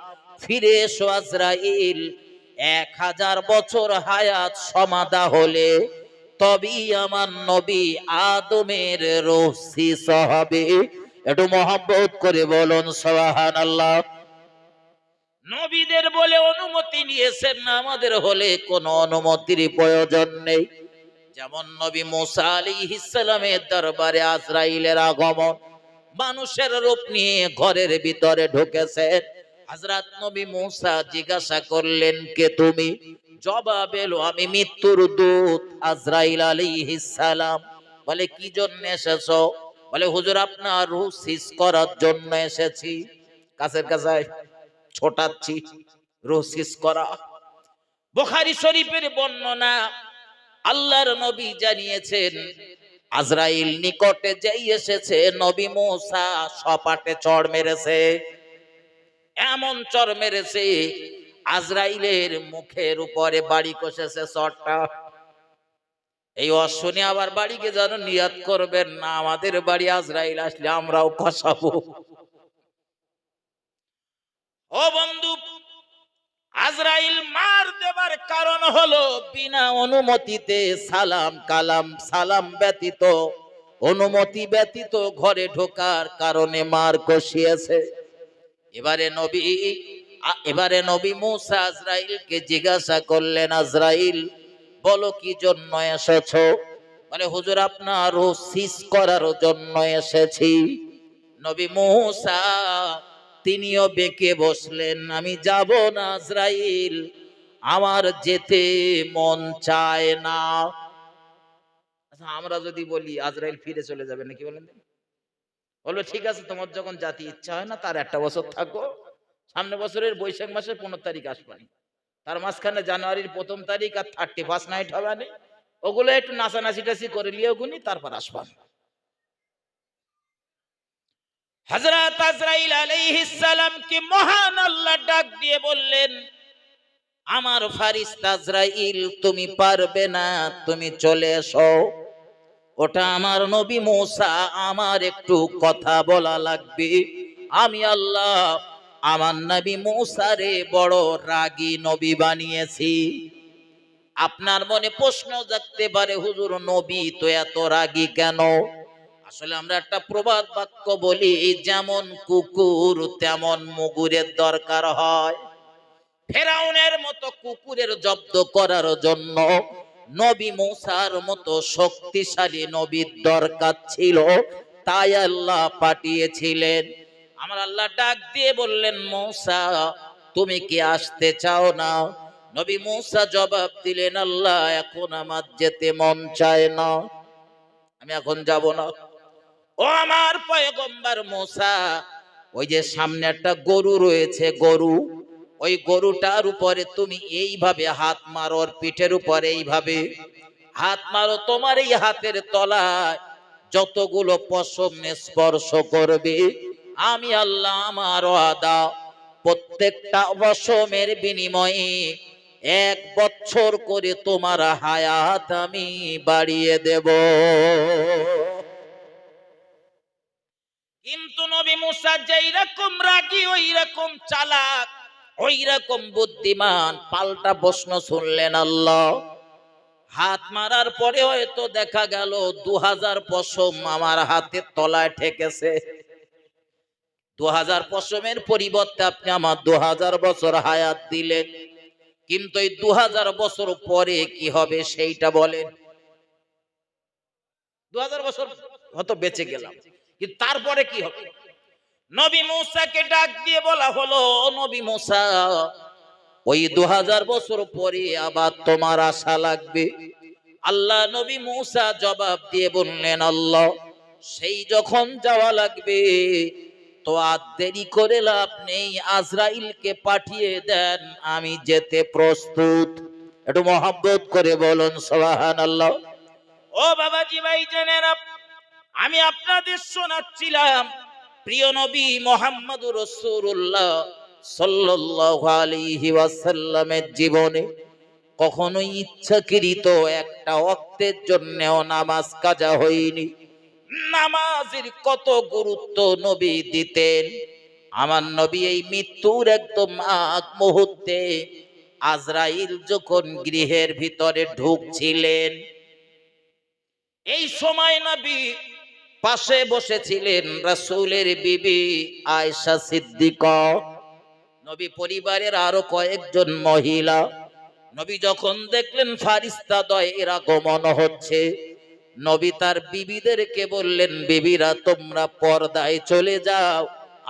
ফিরে এসো আজরাইল। 1000 বছর হায়াত সমাধা হলে তবেই আমার নবী আদমের রূহ সিজ হবে। একটু মহব্বত করে বলুন সুবহানাল্লাহ। নবীদের বলে অনুমতি নিয়েছেন না, আমাদের হলে কোনো অনুমতির প্রয়োজন নেই। যেমন নবী মুসা আলাইহিস সালামের দরবারে আজরাইলের আগমন, মানুষের রূপ নিয়ে ঘরের ভিতরে ঢুকেছে। হযরত নবী মুসা জিজ্ঞাসা করলেন, কে তুমি? জবাব এলো, আমি মৃত্যুর দূত আজরাইল আলাইহিস সালাম। বলে, কি জন্য এসেছো? বলে, হুজুর আপনার রূহ সিজ করার জন্য এসেছি। কাছের কাছে ছোটাচ্ছি, রূহ সিজ করা। বুখারী শরীফের বর্ণনা, আল্লাহর নবী জানিয়েছেন, আজরাইল নিকটে যেই এসেছে নবী মুসা সপাটে চড় মেরেছে। এমন চড় মেরেছে আজরাইলের মুখের উপরে বাড়ি কষেছে চড়টা। এই অশ্বনি আবার বাড়িকে যেন নিয়াত করবেন না, আমাদের বাড়ি আজরাইল আসলে আমরাও কষাবো। ও বন্ধু, আজরাইল মার দেবার কারণ হলো বিনা অনুমতিতে সালাম কালাম সালাম ব্যতীত, অনুমতি ব্যতীত ঘরে ঢোকার কারণে মার কষিয়েছে। এবারে নবী মুসা আজরাইলকে জিজ্ঞাসা করলেন, আজরাইল বলো কি জন্য এসেছো? বলে, হুজুর আপনার রূহ সিজ করার জন্য এসেছি। নবী মুসা তিনিও বেঁকে বসলেন, আমি যাব না আজরাইল, আমার যেতে মন চায় না। আচ্ছা, আমরা যদি বলি আজরাইল ফিরে চলে যাবে নাকি বলেন? বললো, ঠিক আছে, তোমার যখন জাতি ইচ্ছা হয় না তার 1টা বছর থাকো, সামনে বছরের বৈশাখ মাসের 15 তারিখ আসবানি, তার মাঝখানে জানুয়ারির 1ম তারিখ আর 31 নাইট হবে না, ওগুলো একটু নাচানাচি টাচি করে লিয়ে গুনি, তারপর আসবান। হযরত আজরাইল আলাইহিস সালাম কি মহান আল্লাহ ডাক দিয়ে বললেন, আমার ফারিস্তা আজরাইল তুমি পারবে না, তুমি চলে এসো। ওটা আমার নবী মূসা, আমার একটু কথা বলা লাগবে। আমি আল্লাহ আমার নবী মূসারে বড় রাগী নবী বানিয়েছি। আপনার মনে প্রশ্ন জাগতে পারে, হুজুর নবী তো এত রাগী কেন? আসলে আমরা একটা প্রবাদ বাক্য বলি, যেমন কুকুর তেমন মুগুরের দরকার হয়। ফেরাউনের মতো কুকুরের জব্দ করার জন্য নবী মূসার মতো শক্তিশালী নবীর দরকার ছিল, তাই আল্লাহ পাঠিয়েছিলেন। আমার আল্লাহ ডাক দিয়ে বললেন, মূসা তুমি কি আসতে চাও না? নবী মূসা জবাব দিলেন, আল্লাহ এখন আমার যেতে মন চায় না, আমি এখন যাব না। ও আমার পয়গম্বর মূসা, ওই যে সামনে একটা গরু রয়েছে, গরু, ওই গরুটার উপরে তুমি এইভাবে হাত মারো, ওর পিঠের উপরে এইভাবে হাত মারো। তোমার এই হাতের তলায় যতগুলো পশম স্পর্শ করবে, আমি আল্লাহ আমার ওয়াদা প্রত্যেকটা পশমের বিনিময়ে 1 বছর করে তোমার হায়াত আমি বাড়িয়ে দেব। কিন্তু নবী মূসা যেই রকম রাগী, ওই রকম চালাক, ওই রকম বুদ্ধিমান, পাল্টা প্রশ্ন শুনলেন আল্লাহ। হাত মারার পরে হয়তো দেখা গেল 2000 পশম আমার হাতের তলায় ঠেকেছে। 2000 পশমের পরিবর্তে আপনি আমার 2000 বছর হায়াত দিলেন, কিন্তু এই 2000 বছর পরে কি হবে সেইটা বলেন। 2000 বছর হয়তো বেঁচে গেলাম, কিন্তু তারপরে কি হবে? নবী মূসাকে ডাক দিয়ে বলা হলো, নবী মূসা ওই 2000 বছর পরে আবার তোমার আশা লাগবে। আল্লাহ নবী মূসা জবাব দিয়ে বললেন, আল্লাহ সেই যখন যাওয়া লাগবে তো আর দেরি করে লাভ নেই, আজরাইলকে পাঠিয়ে দেন, আমি যেতে প্রস্তুত। একটু মহব্বত করে বলুন সুবহানাল্লাহ। ও বাবাজি ভাই জানেরা, আমি আপনাদের শোনাচ্ছিলাম প্রিয় নবী মুহাম্মদুর রাসূলুল্লাহ সাল্লাল্লাহু আলাইহি ওয়াসাল্লামের জীবনে কখনোই ইচ্ছাকৃত একটা ওয়াক্তের জন্যও নামাজ কাজা হয়নি। নামাজের কত গুরুত্ব নবী দিতেন। আমার নবী এই মৃত্যুর একদম আগ মুহূর্তে আজরাইল যখন গৃহের ভিতরে ঢুকছিলেন, এই সময় নবী পাশে বসেছিলেন রাসূলের বিবি আয়েশা সিদ্দিকা, নবী পরিবারের আরো কয়েকজন মহিলা। নবী যখন দেখলেন ফারিস্তাদ্বয় এর আগমন হচ্ছে, নবী তার বিবিদেরকে বললেন, বিবিরা তোমরা পর্দায় চলে যাও,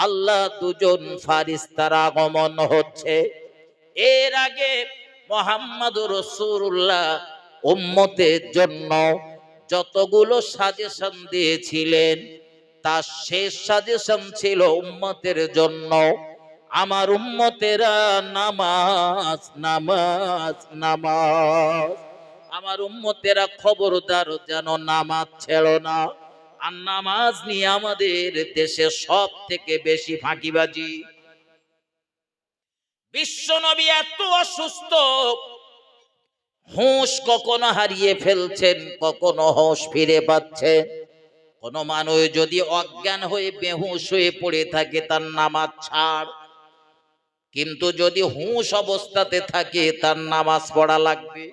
আল্লাহ দুজন ফারিস্তার আগমন হচ্ছে। এর আগে মুহাম্মদুর রাসূলুল্লাহ উম্মতের জন্য যতগুলো সাজেশন দিয়েছিলেন, তার শেষ সাজেশন ছিল উম্মতের জন্য, আমার উম্মতেরা নামাজ নামাজ নামাজ। আমার উম্মতেরা খবরদার যেন নামাজ ছেড়ো না। আর নামাজ নিয়ে আমাদের দেশে সব থেকে বেশি ফাঁকিবাজি। বিশ্ব নবী এত অসুস্থ, হুঁশ কখনো হারিয়ে ফেলছেন, কখনো হুঁশ ফিরে পাচ্ছেন। কোন মানুষ যদি অজ্ঞান হয়ে বেহুশ হয়ে পড়ে থাকে, তার নামাজ ছাড়। কিন্তু যদি হুঁশ অবস্থাতে থাকে, তার নামাজ পড়া লাগবে।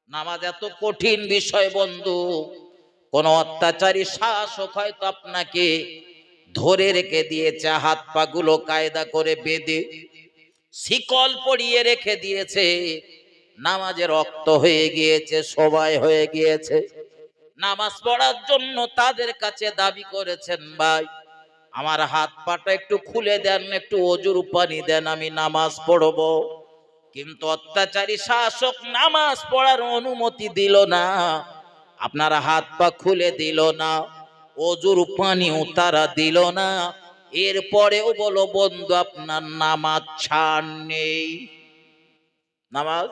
নামাজ এত কঠিন বিষয় বন্ধু, কোন অত্যাচারী শাসক হয়তো আপনাকে ধরে রেখে দিয়েছে, হাত পা গুলো কায়দা করে বেঁধে শিকল পরিয়ে রেখে দিয়েছে, নামাজে রক্ত হয়ে গিয়েছে, সবাই হয়ে গিয়েছে। নামাজ পড়ার জন্য তাদের কাছে দাবি করেছেন, ভাই আমার হাত পাটা একটু খুলে দেন, একটু ওজুর পানি দেন, আমি নামাজ পড়বো। কিন্তু অত্যাচারী শাসক নামাজ পড়ার অনুমতি দিল না, আপনার হাত পা খুলে দিল না, ওজুর পানিও তারা দিল না। এরপরেও বলো বন্ধু, আপনার নামাজ ছাড় নেই। নামাজ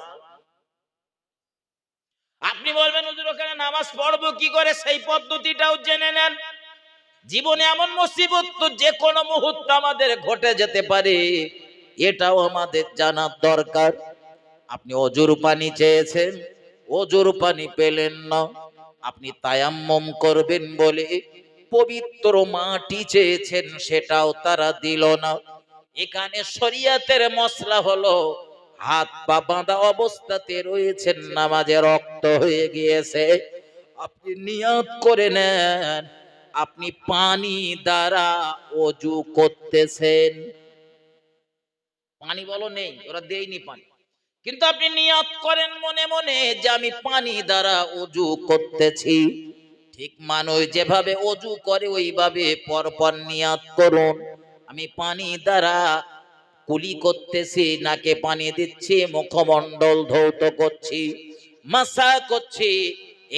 আপনি বলবেন হুজুর ওখানে নামাজ পড়বো কি করে, সেই পদ্ধতিটাও জেনে নেন। জীবনে এমন মুসিবত তো যে কোনো মুহূর্তে আমাদের ঘটে যেতে পারে, এটাও আমাদের জানার দরকার। আপনি অজুর পানি চেয়েছেন, অজুর পানি পেলেন না, আপনি তায়াম্মম করবেন বলে পবিত্র মাটি চেয়েছেন, সেটাও তারা দিল না। এখানে শরিয়াতের মসলা হলো, হাত পা বাঁধা অবস্থাতে রয়েছেন, নামাজে রক্ত হয়ে গিয়েছে, আপনি নিয়ত করে নেন আপনি পানি দ্বারা অজু করতেছেন। পানি বলো নেই, ওরা দেয়নি পানি, কিন্তু আপনি নিয়ত করেন মনে মনে যে আমি পানি দ্বারা অজু করতেছি। ঠিক মানুষ যেভাবে অজু করে ওইভাবে পরপর নিয়ত করুন, আমি পানি দ্বারা কুলি করতেছি, নাকে পানি দিচ্ছি, মুখমণ্ডল ধৌত করছি, মাসা করছি,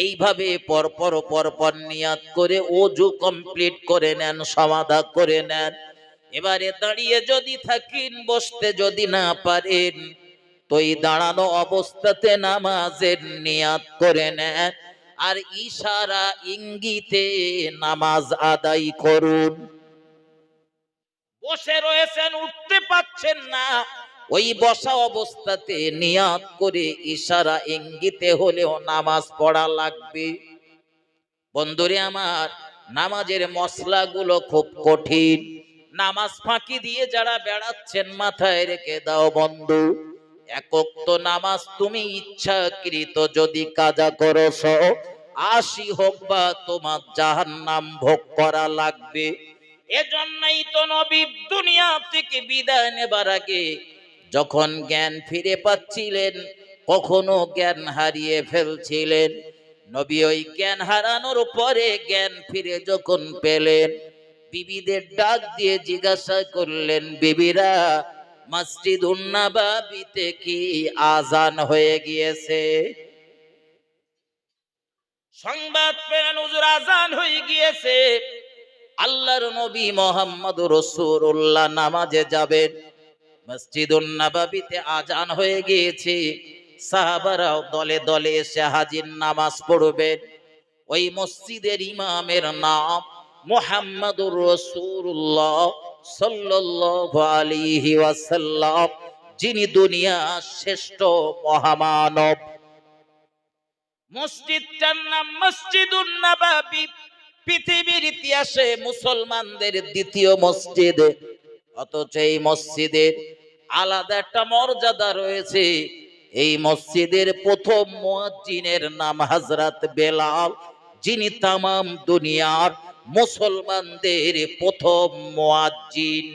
এইভাবে পরপর পরপর নিয়ত করে অজু কমপ্লিট করে নেন, সমাধা করে নেন। এবারে দাঁড়িয়ে যদি থাকেন, বসতে যদি না পারেন, তো এই দাঁড়ানো অবস্থাতে নামাজের নিয়াত করে নেন, আর ইশারা ইঙ্গিতে নামাজ আদায় করুন। বসে রয়েছেন, উঠতে পাচ্ছেন না, ওই বসা অবস্থাতে নিয়াত করে ইশারা ইঙ্গিতে হলেও নামাজ পড়া লাগবে। বন্ধুরে আমার, নামাজের মশলাগুলো খুব কঠিন। নামাজ ফাঁকি দিয়ে যারা বেড়াচ্ছেন, মাথায় রেখে দাও বন্ধু, একক তো নামাজ তুমি ইচ্ছাকৃত যদি কাজা করছ, ৮০ হোক বা তোমার জাহান্নাম ভোগ করা লাগবে। এজন্যই তো নবী দুনিয়া থেকে বিদায় নেবার আগে যখন জ্ঞান ফিরে পাচ্ছিলেন, কখনো জ্ঞান হারিয়ে ফেলছিলেন, নবী ওই জ্ঞান হারানোর পরে জ্ঞান ফিরে যখন পেলেন, বিবিদের ডাক দিয়ে জিজ্ঞাসা করলেন, বিবিরা, মসজিদুন নববীতে কি আজান হয়ে গিয়েছে? সংবাদ পেলেন হুজুর আজান হয়ে গিয়েছে। আল্লাহর নবী মুহাম্মদুর রাসূলুল্লাহ নামাজে যাবেন, মসজিদুন নববীতে আজান হয়ে গিয়েছে, সাহাবারাও দলে দলে এসে হাজির, নামাজ পড়বেন। ওই মসজিদের ইমামের নাম মুহাম্মদুর রাসূলুল্লাহ সাল্লাল্লাহু আলাইহি ওয়াসাল্লাম, যিনি দুনিয়ার শ্রেষ্ঠ মহামানব। মসজিদটার নাম মসজিদুন নববী। পৃথিবীর ইতিহাসে মুসলমানদের দ্বিতীয় মসজিদ, অথচ এই মসজিদের আলাদা একটা মর্যাদা রয়েছে। এই মসজিদের প্রথম মুয়াজ্জিনের নাম হযরত বেলাল, যিনি তামাম দুনিয়ার মুসলমানদের প্রথম মুয়াজ্জিন।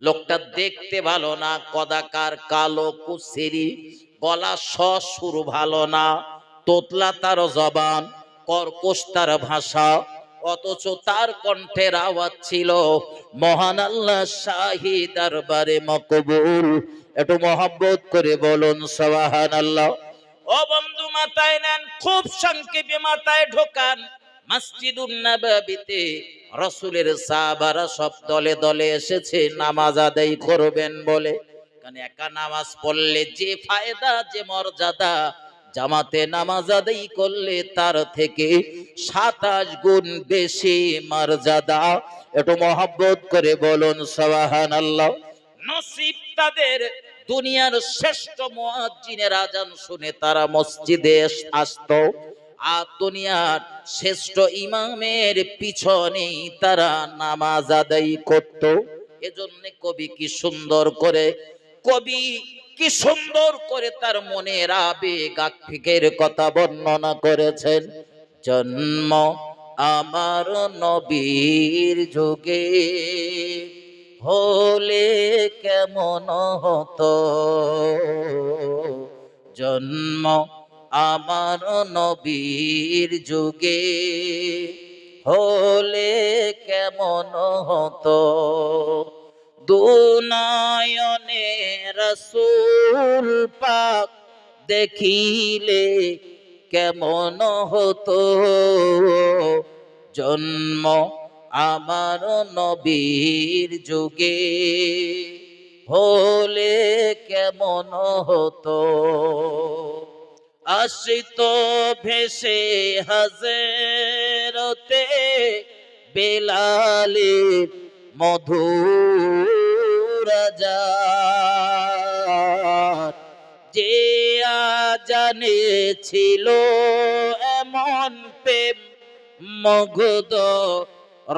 লোকটা দেখতে ভালো না, কদাকার, কালো, কুচ্ছিরি, গলা সুর ভালো না, তোতলা তার জবান, কর্কশ তার ভাষা, অথচ তার কণ্ঠের আওয়াজ ছিল মহান আল্লাহ শাহী দরবারে মকবুল। একটু মহব্বত করে বলুন সুবহানাল্লাহ। ও বন্ধু, মাথায় নেন, খুব সংক্ষেপে মাথায় ঢোকান। মসজিদুন নববীতে রাসূলের সাহাবারা সব দলে দলে এসেছে নামাজ আদায় করবেন বলে। কারণ একা নামাজ পড়লে যে ফায়দা, যে মর্যাদা, জামাতে নামাজ আদায় করলে তার থেকে ২৭ গুণ বেশি মর্যাদা। একটু মহব্বত করে বলুন সুবহানাল্লাহ। নসিব তাদের, দুনিয়ার শ্রেষ্ঠ মুয়াজ্জিনের আজান শুনে তারা মসজিদে আসতো, আর দুনিয়ার শ্রেষ্ঠ ইমামের পিছনেই তারা নামাজ আদায় করত। এজন্য কবি কি সুন্দর তার মনের আবেগ আবেগের কথা বর্ণনা করেছেন। জন্ম আমার নবীর যুগে হলে কেমন হতো, জন্ম আমার নবীর যুগে হলে কেমন হতো, দুনয়নে রাসূল পাক দেখিলে কেমন হতো, জন্ম আমার নবীর যুগে হলে কেমন হতো। আসিত ভেসে হাজরতে বেলালের মধুর আজান, যে আজানে ছিল এমন প্রেম মগধ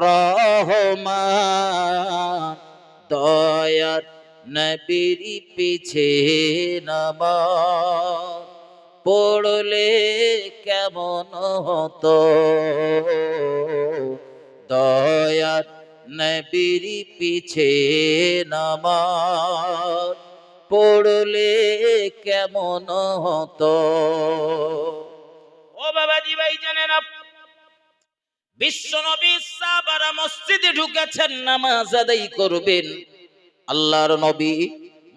রহমান, দয়ার নবীর পিছে নামাজ পড়লে কেমন হতো, দয়ার নবীর পিছে নামাজ পড়লে কেমন হতো। ও বাবাজি ভাই জানেন, বিশ্ব নবী সাহাবারা মসজিদে ঢুকেছেন নামাজ আদায় করবেন। আল্লাহর নবী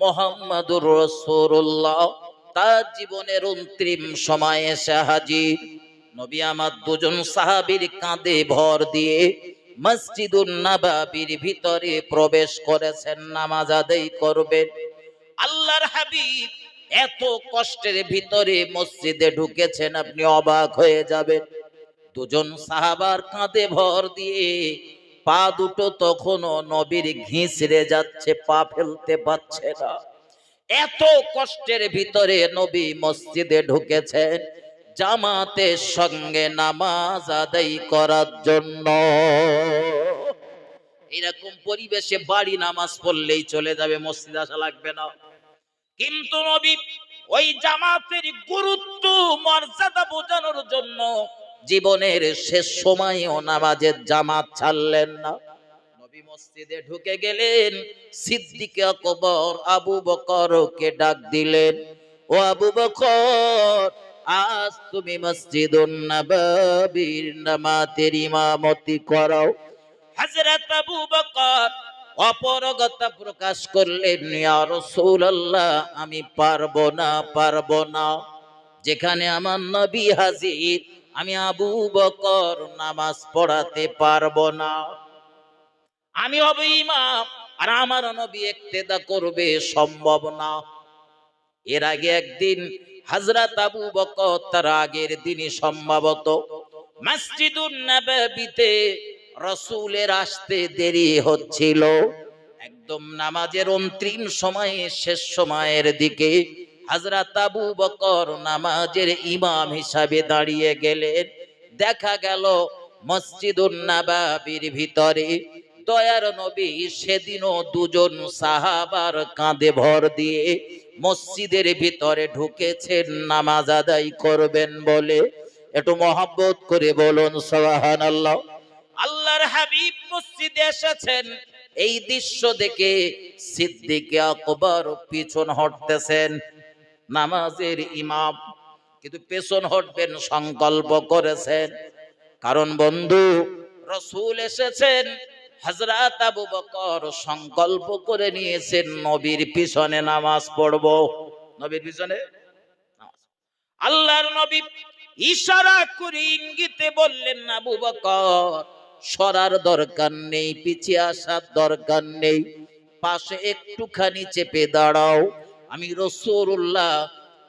মুহাম্মদুর রাসূলুল্লাহ তার জীবনের অন্তিম সময়ে এসে হাজির। নবী আমার দুজন সাহাবীর কাঁধে ভর দিয়ে মসজিদুন নববীর ভিতরে প্রবেশ করেছেন, নামাজ আদায় করবেন। আল্লাহর হাবিব এত কষ্টের ভিতরে মসজিদে ঢুকেছেন, আপনি অবাক হয়ে যাবেন। দুজন সাহাবার কাঁধে ভর দিয়ে পা দুটো তখনও নবীর ঘিঁচড়ে যাচ্ছে, পা ফেলতে পারছে না। এত কষ্টের ভিতরে নবী মসজিদে ঢুকেছেন জামাতের সঙ্গে নামাজ আদায় করার জন্য। এরকম পরিবেশে বাড়ি নামাজ পড়লেই চলে যাবে, মসজিদ আসা লাগবে না। কিন্তু নবী ওই জামাতের গুরুত্ব মর্যাদা বোঝানোর জন্য জীবনের শেষ সময়েও নামাজের জামাত ছাড়লেন না। নবী মসজিদে ঢুকে গেলেন, সিদ্দিক আকবর আবু বকরকে ডাক দিলেন, ও আবু বকর, আজ তুমি মসজিদুন নববীর নামাজের ইমামতি করো। হযরত আবু বকর অপারগতা প্রকাশ করলেন, ইয়া রাসূলুল্লাহ, আমি পারবো না। যেখানে আমার নবী হাজির, আমি আবু বকর নামাজ পড়াতে পারবো না। আমি হব ইমাম আর আমার নবী ইক্তেদা করবে, সম্ভব না। এর আগে একদিন হযরত আবু বকর তার আগের দিনই সম্ভবত মসজিদুন নববীতে রাসূলের আসতে দেরি হচ্ছিল। একদম নামাজের অন্তিম সময়ে, শেষ সময়ের দিকে হযরত আবু বকর নামাজের ইমাম হিসাবে দাঁড়িয়ে গেলেন। দেখা গেল মসজিদুন নববীর ভিতরে দয়ার নবী সেদিনও দুজন সাহাবার কাঁধে ভর দিয়ে মসজিদের ভিতরে ঢুকেছেন নামাজ আদায় করবেন বলে। একটু মহব্বত করে বলুন সুবহানাল্লাহ। আল্লাহর হাবিব মসজিদে এসেছেন, এই দৃশ্য দেখে সিদ্দিক আকবর পিছন হটতেছেন, নামাজের ইমাম কিন্তু পেছন হটবেন সংকল্প করেছেন। কারণ বন্ধু, রাসূল এসেছেন, হযরত আবু বকর সংকল্প করে নিয়েছেন নবীর পিছনে নামাজ পড়ব। নবীর পিছনে নামাজ। আল্লাহর নবী ইশারা করে ইঙ্গিতে বললেন, আবু বকর সরার দরকার নেই, পিছিয়ে আসার দরকার নেই, পাশে একটুখানি চেপে দাঁড়াও, আমি রাসূলুল্লাহ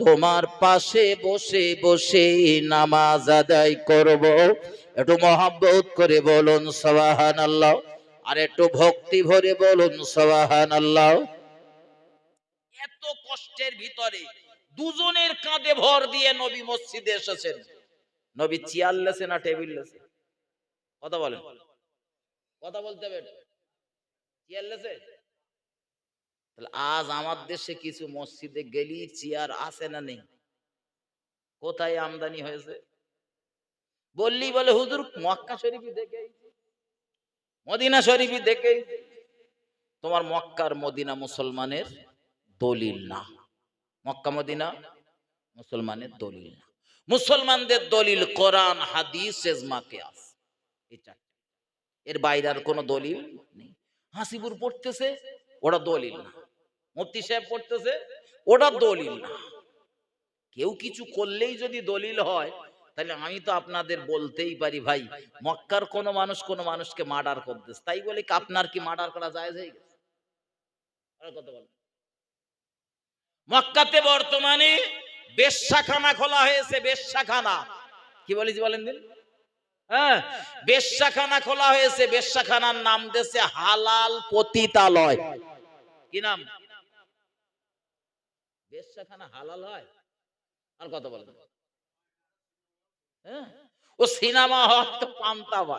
তোমার পাশে বসে বসে নামাজ আদায় করব। একটু মহব্বত করে বলুন সুবহানাল্লাহ, আর একটু ভক্তি ভরে বলুন সুবহানাল্লাহ। এত কষ্টের ভিতরে দুজনের কাঁধে ভর দিয়ে নবী মসজিদে এসেছেন। নবী চেয়ার লেছে না টেবিল লেছে? কথা বলেন, কথা বলতে হবে। চেয়ার লেছে? তাহলে আজ আমার দেশে কিছু মসজিদে গেলি চেয়ার আছে না নেই? কোথায় আমদানি হয়েছে? বললি বলে হুজুর মক্কা শরীফই দেখে, মদিনা শরীফই দেখে। তোমার মক্কার মদিনা মুসলমানের দলিল না, মক্কা মদিনা মুসলমানের দলিল না। মুসলমানদের দলিল কোরআন, হাদিস, ইজমা, কিয়াস, এই চারটি। এর বাইরে আর কোনো দলিল নেই। হাসিবুর পড়তেছে, ওটা দলিল না। মুফতি সাহেব পড়তেছে, ওটা দলিল না। কেউ কিছু করলেই যদি দলিল হয়, তাহলে আমি তো আপনাদের বলতেই পারি, ভাই মক্কার কোন মানুষ কোন মানুষকে মার্ডার করতেছে, তাই বলে কি আপনার কি মার্ডার করা জায়েজ হয়ে গেছে? কথা বলেন। মক্কাতে বর্তমানে বেশ্যাখানা খোলা হয়েছে, বেশ্যাখানা। কি বলেছি বলেন দিন? হ্যাঁ, বেশ্যাখানা খোলা হয়েছে, বেশ্যাখানার নাম দিয়েছে হালাল পতিতালয়। কি নাম? বেশ্যাখানা হালাল হয়? আর কথা বলেন। হ্যাঁ, ও সিনেমা হল তো পান্তাবা,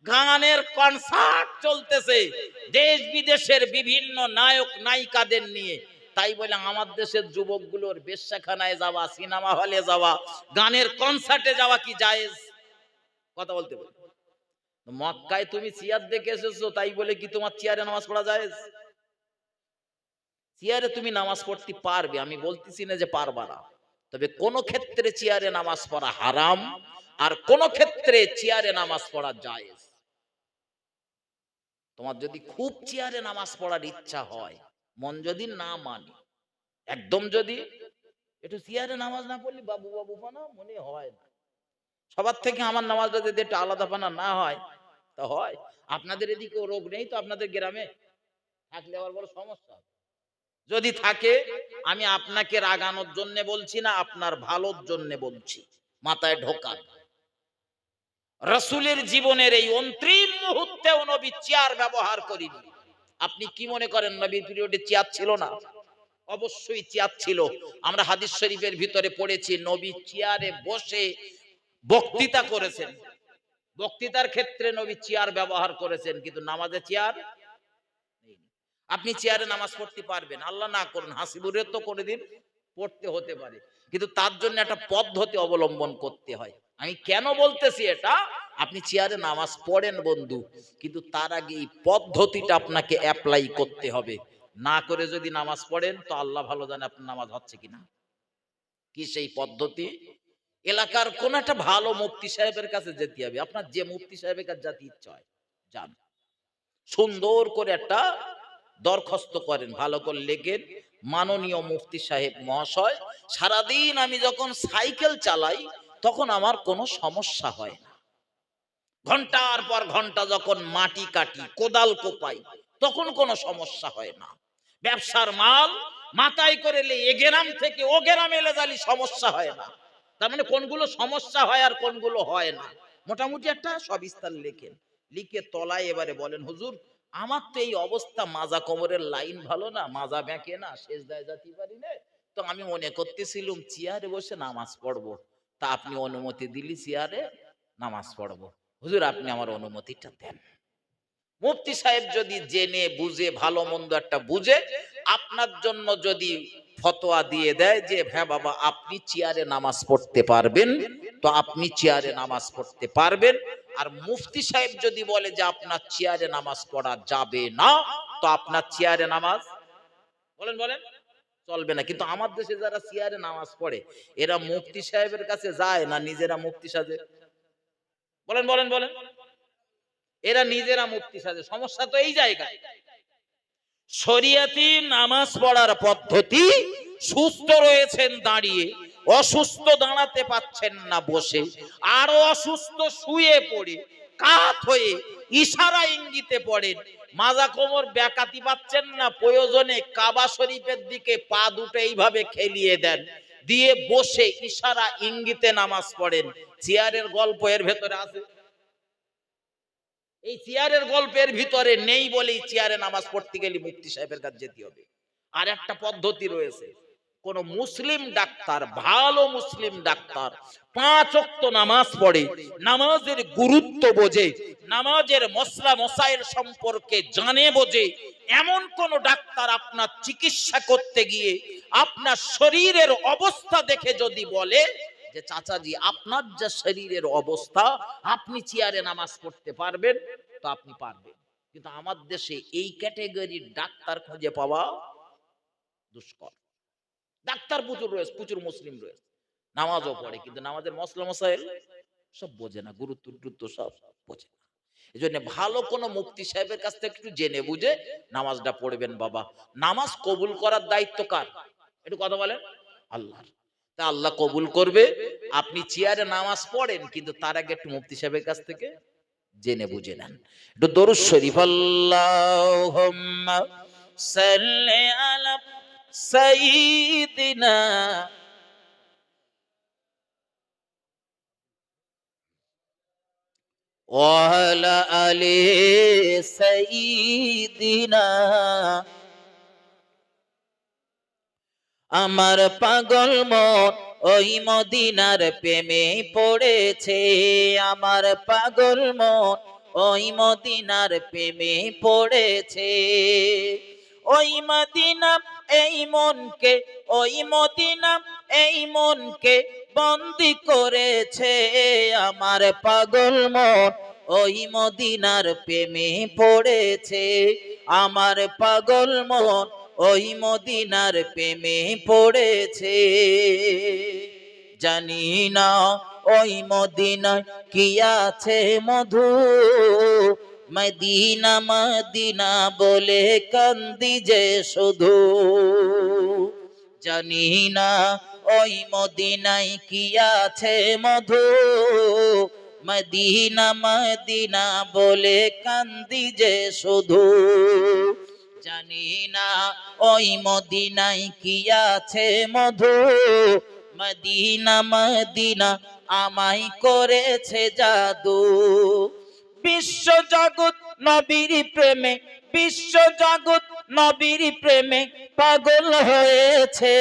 গানের কনসার্ট চলতেছে দেশ বিদেশের বিভিন্ন নায়ক নায়িকাদের নিয়ে। তাই বলে আমার দেশের যুবকগুলোর বেশ্যাখানায় যাওয়া, সিনেমা হলে যাওয়া, গানের কনসার্টে যাওয়া কি জায়েজ? কথা বলতে বলি, মক্কায় তুমি চেয়ার দেখে এসেছো, তাই বলে কি তোমার চেয়ারে নামাজ পড়া জায়েজ? চেয়ারে তুমি নামাজ পড়তে পারবে, আমি বলতেছি না যে পারবা না, তবে কোন ক্ষেত্রে চেয়ারে নামাজ পড়া হারাম, আর কোন ক্ষেত্রে চেয়ারে নামাজ পড়া জায়েজ। তোমার যদি খুব চেয়ারে নামাজ পড়ার ইচ্ছা হয়, মন যদি না মানে, একদম যদি একটু চেয়ারে নামাজ না পড়লে বাবু বাবু পানা মনে হয় না, সবার থেকে আমার নামাজটা যদি একটু আলাদা পানা না হয় তা হয়। আপনাদের এদিকে রোগ নেই তো? আপনাদের গ্রামে থাকলে আবার বড় সমস্যা। যদি থাকে, আমি আপনাকে রাগানোর জন্য বলছি না, আপনার ভালোর জন্য বলছি, মাথায় ঢোকান। রাসূলের জীবনের এই অন্তিম মুহূর্তেও নবী চেয়ার ব্যবহার করেনি। আপনি কি মনে করেন নবীর পিরিয়ডে চেয়ার ছিল না? অবশ্যই চেয়ার ছিল। আমরা হাদিস শরীফের ভিতরে পড়েছি নবী চেয়ারে বসে বক্তৃতা করেছেন। বক্তৃতার ক্ষেত্রে নবী চেয়ার ব্যবহার করেছেন, কিন্তু নামাজে চেয়ার নেই। আপনি চেয়ারে নামাজ পড়তে পারবেন, আল্লাহ না করুন হাসিবুরের তো কোনোদিন পড়তে হতে পারে, কিন্তু তার জন্য একটা পদ্ধতি অবলম্বন করতে হয়। আমি কেন বলতেছি এটা, আপনি চেয়ারে নামাজ পড়েন বন্ধু, কিন্তু তার আগে এই পদ্ধতিটা আপনাকে অ্যাপ্লাই করতে হবে। না করে যদি নামাজ পড়েন তো আল্লাহ ভালো জানে আপনার নামাজ হচ্ছে কিনা। কি সেই পদ্ধতি? এলাকার কোন একটা ভালো মুফতি সাহেবের কাছে যেতে হবে। আপনার যে মুফতি সাহেবের কাছে যেতে ইচ্ছা হয় যান, সুন্দর করে একটা দরখাস্ত করেন, ভালো করে লেখেন, মাননীয় মুফতি সাহেব মহাশয়, সারাদিন আমি যখন সাইকেল চালাই তখন আমার কোনো সমস্যা হয় না, ঘন্টার পর ঘন্টা যখন মাটি কাটি, কোদাল কোপাই, তখন কোনো সমস্যা হয় না, ব্যবসার মাল মাথায় করে এ গ্রাম থেকে ও গ্রামে এলে যালি সমস্যা হয় না। তার মানে কোনগুলো সমস্যা হয় আর কোনগুলো হয় না, মোটামুটি একটা সবিস্তার লেখেন। লিখে তলায় এবারে বলেন, হুজুর আমার তো এই অবস্থা, মাজা কোমরের লাইন ভালো না, মাজা ব্যাঁকে না, সেজদায় যেতে পারি না, তো আমি মনে করতেছিলাম চেয়ারে বসে নামাজ পড়বো, তা আপনি অনুমতি দিলি চেয়ারে নামাজ পড়বো, হুজুর আপনি আমার অনুমতিটা দেন। মুফতি সাহেব যদি জেনে বুঝে, ভালো মন্দ একটা বুঝে আপনার জন্য যদি ফতোয়া দিয়ে দেয় যে হ্যাঁ বাবা আপনি চেয়ারে নামাজ পড়তে পারবেন, তো আপনি চেয়ারে নামাজ পড়তে পারবেন। আর মুফতি সাহেব যদি বলে যে আপনার চেয়ারে নামাজ পড়া যাবে না, তো আপনার চেয়ারে নামাজ বলেন বলেন চলবে না। কিন্তু আমার দেশে যারা চেয়ারে নামাজ পড়ে, এরা মুফতি সাহেবের কাছে যায় না নিজেরা মুফতি সাজে? বলেন বলেন বলেন, এরা নিজেরা মুফতি সাজে। সমস্যা তো এই জায়গায়। শরিয়াতি নামাজ পড়ার পদ্ধতি, সুস্থ রয়েছেন দাঁড়িয়ে, অসুস্থ দাঁড়াতে পাচ্ছেন না বসে, আরো অসুস্থ শুয়ে পড়ে, কাত হয়ে ইশারা ইঙ্গিতে পড়েন, মাজা কোমর ব্যাকাতি পাচ্ছেন না, প্রয়োজনে কাবা শরীফের দিকে পা দুটো এইভাবে খেলিয়ে দেন, দিয়ে বসে ইশারা ইঙ্গিতে নামাজ পড়েন। চেয়ারের গল্প এর ভেতরে আছে? এই চেয়ারের গল্পের ভিতরে নেই বলেই চেয়ারে নামাজ পড়তে গেলে মুফতি সাহেবের কাছে যেতে হবে। আর একটা পদ্ধতি রয়েছে, কোন মুসলিম ডাক্তার, ভালো মুসলিম ডাক্তার 5 ওয়াক্ত নামাজ পড়ে, নামাজের গুরুত্ব বোঝে, নামাজের মসলা মসাইল সম্পর্কে জানে বোঝে, এমন কোন ডাক্তার আপনার চিকিৎসা করতে গিয়ে আপনার শরীরের অবস্থা দেখে যদি বলে যে চাচাজি আপনার যা শরীরের অবস্থা, আপনি চেয়ারে নামাজ পড়তে পারবেন, তো আপনি পারবেন। কিন্তু আমার দেশে এই ক্যাটাগরির ডাক্তার খুঁজে পাওয়া দুষ্কর। ডাক্তার প্রচুর রয়েছে, প্রচুর মুসলিম রয়েছে, নামাজও পড়ে, কিন্তু নামাজের মসলা মসাইল সব বোঝে না, গুরুত্ব টুরুত্ব সব বোঝে না। এই জন্য ভালো কোনো মুফতি সাহেবের কাছ থেকে একটু জেনে বুঝে নামাজটা পড়বেন বাবা। নামাজ কবুল করার দায়িত্ব কার? একটু কথা বলেন। আল্লাহর। তা আল্লাহ কবুল করবে। আপনি চেয়ারে নামাজ পড়েন, কিন্তু তার আগে একটু মুফতি সাহেবের কাছ থেকে জেনে বুঝে নেন। একটু দরুদ শরীফ, আল্লাহুম্মা সাল্লি আলা সাইয়্যিদিনা। ওয়ালা আলি সাইয়্যিদিনা। আমার পাগল মন ওই মদিনার প্রেমে পড়েছে, আমার পাগল মন ওই মদিনার প্রেমে পড়েছে। ওই মদিনা এই মনকে, ওই মদিনা এই মনকে বন্দি করেছে, আমার পাগল মন ওই মদিনার প্রেমে পড়েছে, আমার পাগল মন ওই মদিনার প্রেমে পড়েছে। জানি না ওই মদিনায় কি আছে মধু, মদিনা মদিনা বলে কান্দি যে শুধু। জানি না ওই মদিনায় কি আছে মধু, মদিনা মদিনা বলে কান্দি যে শুধু। জানি না ওই মদিনায় কি আছে মধু, মদিনা মদিনা আমায় করেছে জাদু। বিশ্ব জগৎ নবীর প্রেমে, বিশ্ব জগৎ নবীর প্রেমে পাগল হয়েছে,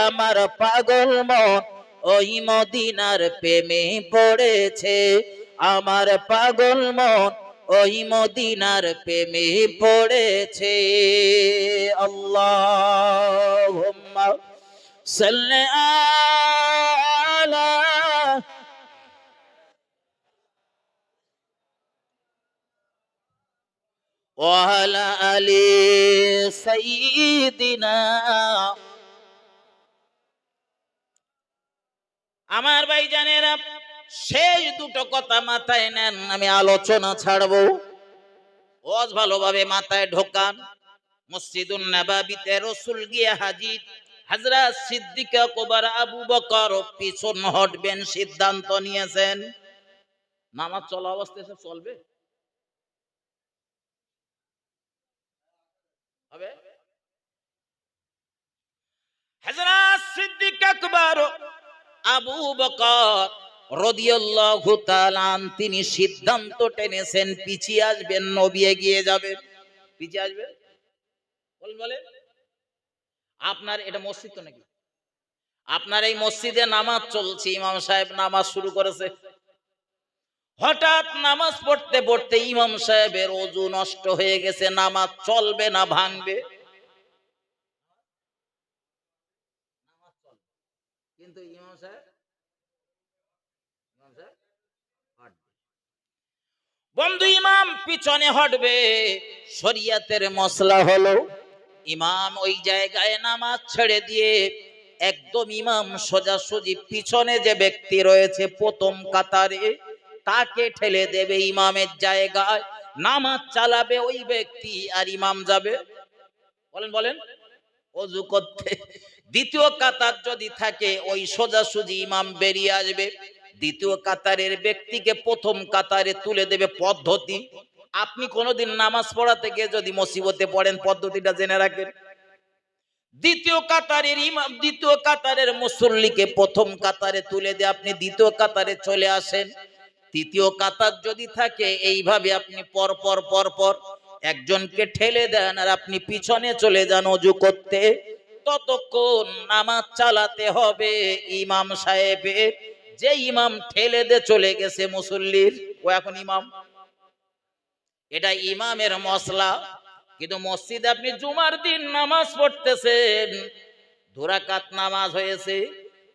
আমার পাগল মন ওই মদিনার প্রেমে পড়েছে, আমার পাগল মন ওই মদিনার প্রেমে পড়েছে। আল্লাহুম্মা সাল্লি আলা ওয়ালা আলি সাইয়্যিদিনা। আমার ভাইজানেরা, শেষ দুটো কথা মাথায় নেন, আমি আলোচনা ছাড়বো। ওয়াজ ভালোভাবে মাথায় ঢোকান। মসজিদুন নববীতে রাসূল গিয়ে হাজির, হযরত সিদ্দিক আকবর আবু বকর পিছন হটবেন সিদ্ধান্ত নিয়েছেন। নামাজ চলা অবস্থায় সব চলবে হবে। হযরত সিদ্দিক আকবর আবু বকর রাদিয়াল্লাহু তাআলা তিনি সিদ্ধান্ত টেনেছেন পিছিয়ে আসবেন, নবী এগিয়ে যাবেন। পিছিয়ে আসবে বলেন বলেন। আপনার এটা মসজিদ তো নাকি? আপনার এই মসজিদে নামাজ চলছে, ইমাম সাহেব নামাজ শুরু করেছে। হঠাৎ নামাজ পড়তে পড়তে ইমাম সাহেবের ওযু নষ্ট হয়ে গেছে, নামাজ চলবে না ভাঙবে? কিন্তু ইমাম সাহেব বন্ধু ইমাম পিছনে হটবে। শরীয়তের মসলা হলো ইমাম ওই জায়গায় নামাজ ছেড়ে দিয়ে একদম ইমাম সোজাসুজি পিছনে যে ব্যক্তি রয়েছে প্রথম কাতারে তাকে ঠেলে দেবে ইমামের জায়গায়, নামাজ চালাবে ওই ব্যক্তি আর ইমাম যাবে বলেন বলেন ওযু করতে। দ্বিতীয় কাতার যদি থাকে ওই সোজাসুজি ইমাম বেরিয়ে আসবে, দ্বিতীয় কাতারের ব্যক্তিকে প্রথম কাতারে তুলে দেবে। পদ্ধতি, আপনি কোনোদিন নামাজ পড়াতে গিয়ে যদি মুসিবতে পড়েন পদ্ধতিটা জেনে রাখেন। দ্বিতীয় কাতারের ইমাম দ্বিতীয় কাতারের মুসল্লিকে প্রথম কাতারে তুলে দিয়ে আপনি দ্বিতীয় কাতারে চলে আসেন। তৃতীয় কাতার যদি থাকে এইভাবে আপনি পর পর পর পর একজনকে ঠেলে দেন আর আপনি পিছনে চলে যান ওযু করতে। ততক্ষণ নামাজ চালাতে হবে ইমাম সাহেবের, যে ইমাম ঠেলে দিয়ে চলে গেছে মুসল্লির, ও এখন ইমাম। এটা ইমামের মসলা। কিন্তু মসজিদে আপনি জুমার দিন নামাজ পড়তেছেন, 2 রাকাত নামাজ হয়েছে,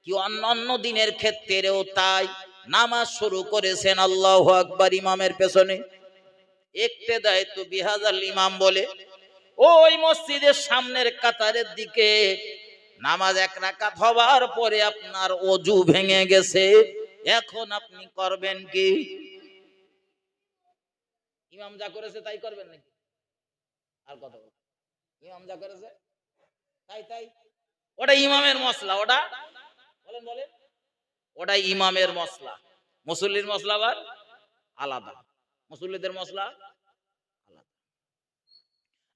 কি অন্য দিনের ক্ষেত্রেও তাই, নামাজ শুরু করেছেন আল্লাহু আকবার ইমামের পেছনে, ইক্তেদায়ে তো বিহাজাল ইমাম বলে ওই মসজিদের সামনের কাতারের দিকে নামাজ 1 রাকাত হবার পরে আপনার ওযু ভেঙে গেছে, এখন আপনি করবেন কি? ইমাম যা করেছে তাই করবেন নাকি? আর কথা বল, ইমাম যা করেছে তাই তাই, ওটা ইমামের মসলা। ওটা বলেন বলেন, ওটা ইমামের মসলা। মুসল্লির মসলা আবার আলাদা, মুসল্লিদের মসলা আলাদা।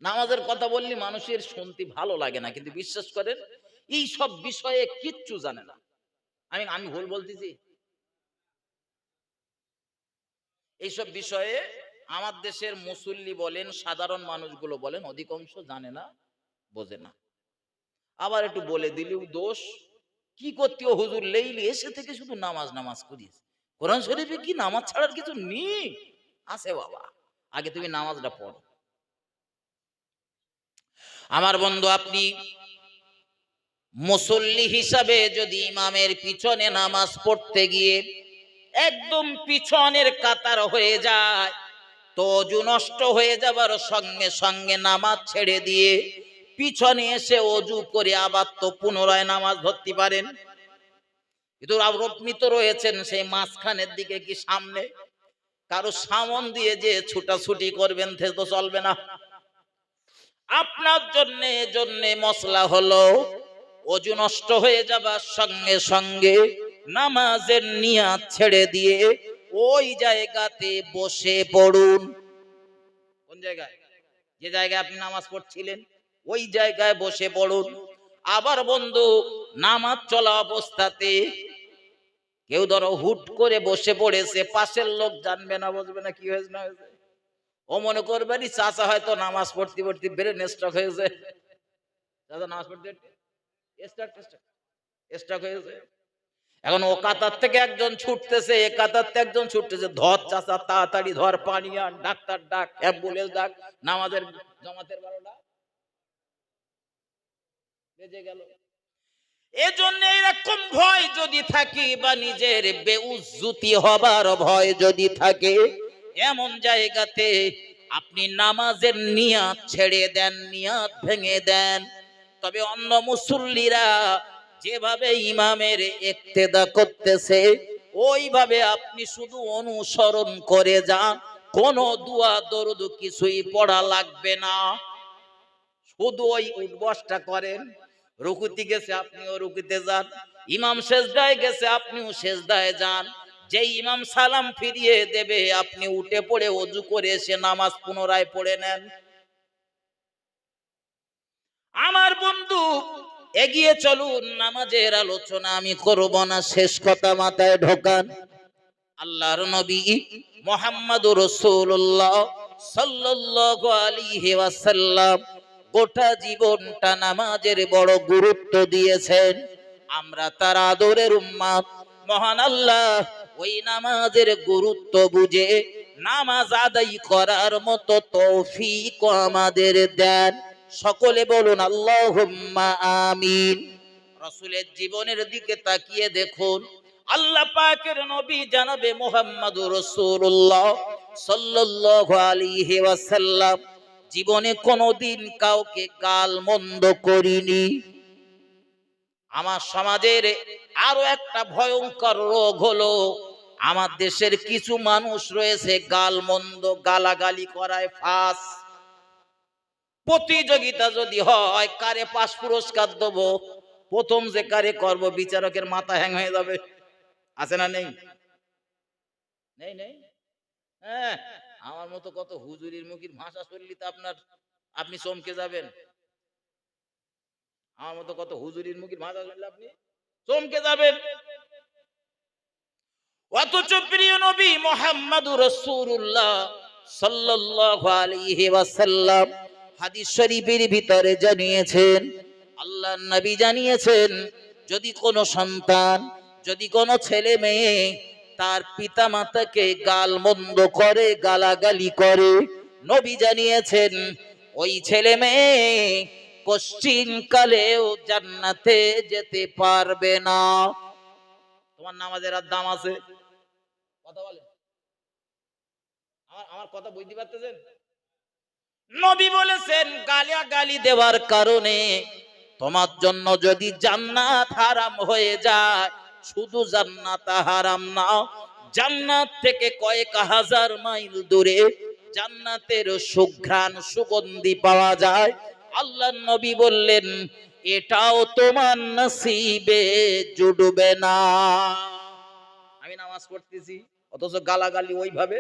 নামাজের কথা বললে মানুষের শুনতে ভালো লাগে না, কিন্তু বিশ্বাস করেন এই সব বিষয়ে কিচ্ছু জানে না। আমি ভুল বলতেছি? এইসব বিষয়ে আমার দেশের মুসল্লি বলেন, সাধারণ মানুষগুলো বলেন, অধিকাংশ জানে না, বোঝে না। আবার একটু বলে দিলেও দোষ। কি করতে ও হুজুর, লেইলি এসে থেকে শুধু নামাজ নামাজ করিস, কোরআন শরীফে কি নামাজ ছাড়ার কিছু নেই? আছে বাবা, আগে তুমি নামাজটা পড়ো। আমার বন্ধু, আপনি মুসল্লি হিসাবে যদি ইমামের পিছনে নামাজ পড়তে গিয়ে একদম পিছনের কাতার হয়ে যায়, তো অজু নষ্ট হয়ে যাবার সঙ্গে সঙ্গে নামাজ ছেড়ে দিয়ে পিছনে এসে অজু করে আবার তো পুনরায় নামাজ ধরতে পারেন। কিন্তু আপনি তো রয়েছেন সেই মাঝখানের দিকে কি সামনে, কারো সামন দিয়ে যে ছুটাছুটি করবেন সে তো চলবে না। আপনার জন্যে মশলা হলো অজু নষ্ট হয়ে যাবার সঙ্গে সঙ্গে নামাজের নিয়াত ছেড়ে দিয়ে ওই জায়গাতে বসে পড়ুন। কোন জায়গায়? যে জায়গায় আপনি নামাজ পড়ছিলেন ওই জায়গায় বসে পড়ুন। আবার বন্ধু, নামাজ চলা অবস্থাতে কেউ ধরো হুট করে বসে পড়েছে, পাশের লোক জানবে না, বুঝবে না কি হয়েছে না হয়েছে, ও মনে করবে চাচা হয়তো নামাজ পড়তে পড়তে ব্রেন স্ট্রোক হয়েছে, চাচা নামাজ পড়তে স্ট্রোক হয়েছে। এখন ও কাতার থেকে একজন ছুটতেছে, এ কাতার থেকে একজন ছুটতেছে, ধর চাচা তাড়াতাড়ি ধর, পানি আন, ডাক্তার ডাক, অ্যাম্বুলেন্স ডাক, নামাজের জামাতের 12টা বেজে গেল। এজন্য এরকম ভয় যদি থাকে বা নিজের বেউজ্জতি হবার ভয় যদি থাকে, এমন জায়গাতে আপনি নামাজের নিয়াত ছেড়ে দেন, নিয়াত ভেঙে দেন। তবে অন্য মুসল্লিরা যেভাবে ইমামের ইক্তেদা করতেছে ওইভাবে আপনি শুধু অনুসরণ করে যান, কোন দোয়া দরুদ কিছুই পড়া লাগবে না। শুধু ওই উঠবসটা করেন, রুকুতে গেছে আপনিও রুকুতে যান, ইমাম সেজদায় গেছে আপনিও সেজদায় যান। যেই ইমাম সালাম ফিরিয়ে দেবে আপনি উঠে পড়ে ওযু করে এসে নামাজ পুনরায় পড়ে নেন। আমার বন্ধু, এগিয়ে চলুন, নামাজের আলোচনা আমি করব না, শেষ কথা মাথায় ঢোকান। আল্লাহর নবী মুহাম্মদুর রাসূলুল্লাহ সাল্লাল্লাহু আলাইহি ওয়াসাল্লাম গোটা জীবনটা নামাজের বড় গুরুত্ব দিয়েছেন। আমরা তার আদরের উম্মত। মহান আল্লাহ ওই নামাজের গুরুত্ব বুঝে নামাজ আদায় করার মতো তৌফিক আমাদের দেন। সকলে বলুন আল্লাহুম্মা আমিন। রাসূলের জীবনের দিকে তাকিয়ে দেখুন, আল্লাহ পাকের নবী জনাবে মুহাম্মদুর রাসূলুল্লাহ সাল্লাল্লাহু আলাইহি ওয়াসাল্লাম জীবনে কোনোদিন কাউকে গালমন্দ করিনি। আমার সমাজের আরো একটা ভয়ঙ্কর রোগ হলো, আমার দেশের কিছু মানুষ রয়েছে গালমন্দ, গালাগালি করায় ফাঁস। প্রতিযোগিতা যদি হয় কারে পাস পুরস্কার দেবো, প্রথম যে কারে করব বিচারকের মাথা হ্যাং হয়ে যাবে। আছে না নেই? নেই নেই। হ্যাঁ, আমার মতো কত হুজুরির মুখের ভাষা শুনলি তো আপনি চমকে যাবেন। আমার মতো কত হুজুরির মুখের ভাষা শুনলে আপনি চমকে যাবেন। অথচ প্রিয় নবী মুহাম্মদুর রাসূলুল্লাহ সাল্লাল্লাহু আলাইহি ওয়াসাল্লাম হাদিস শরীফের ভিতরে জানিয়েছেন, আল্লাহর নবী জানিয়েছেন, যদি কোনো সন্তান, যদি কোনো ছেলে মেয়ে তার পিতা মাতাকে গালমন্দ করে, গালাগালি করে, নবী জানিয়েছেন ওই ছেলে মেয়ে পশ্চিম কালেও জান্নাতে যেতে পারবে না। তোমার নামাজের আর দাম আছে? কথা বলেন, আমার কথা বুঝতে পারতেছেন? নবী বলেছেন গালাগালি দেওয়ার কারণে তোমার জন্য যদি জান্নাত হারাম হয়ে যায়, শুধু জান্নাত হারাম না, জান্নাত থেকে কয়েক হাজার মাইল দূরে জান্নাতের সুঘ্রাণ সুগন্ধি পাওয়া যায়। আল্লাহর নবী বললেন এটাও তোমার নসিবে জুটবে না। আমি নামাজ পড়তেছি অথচ গালাগালি ওইভাবে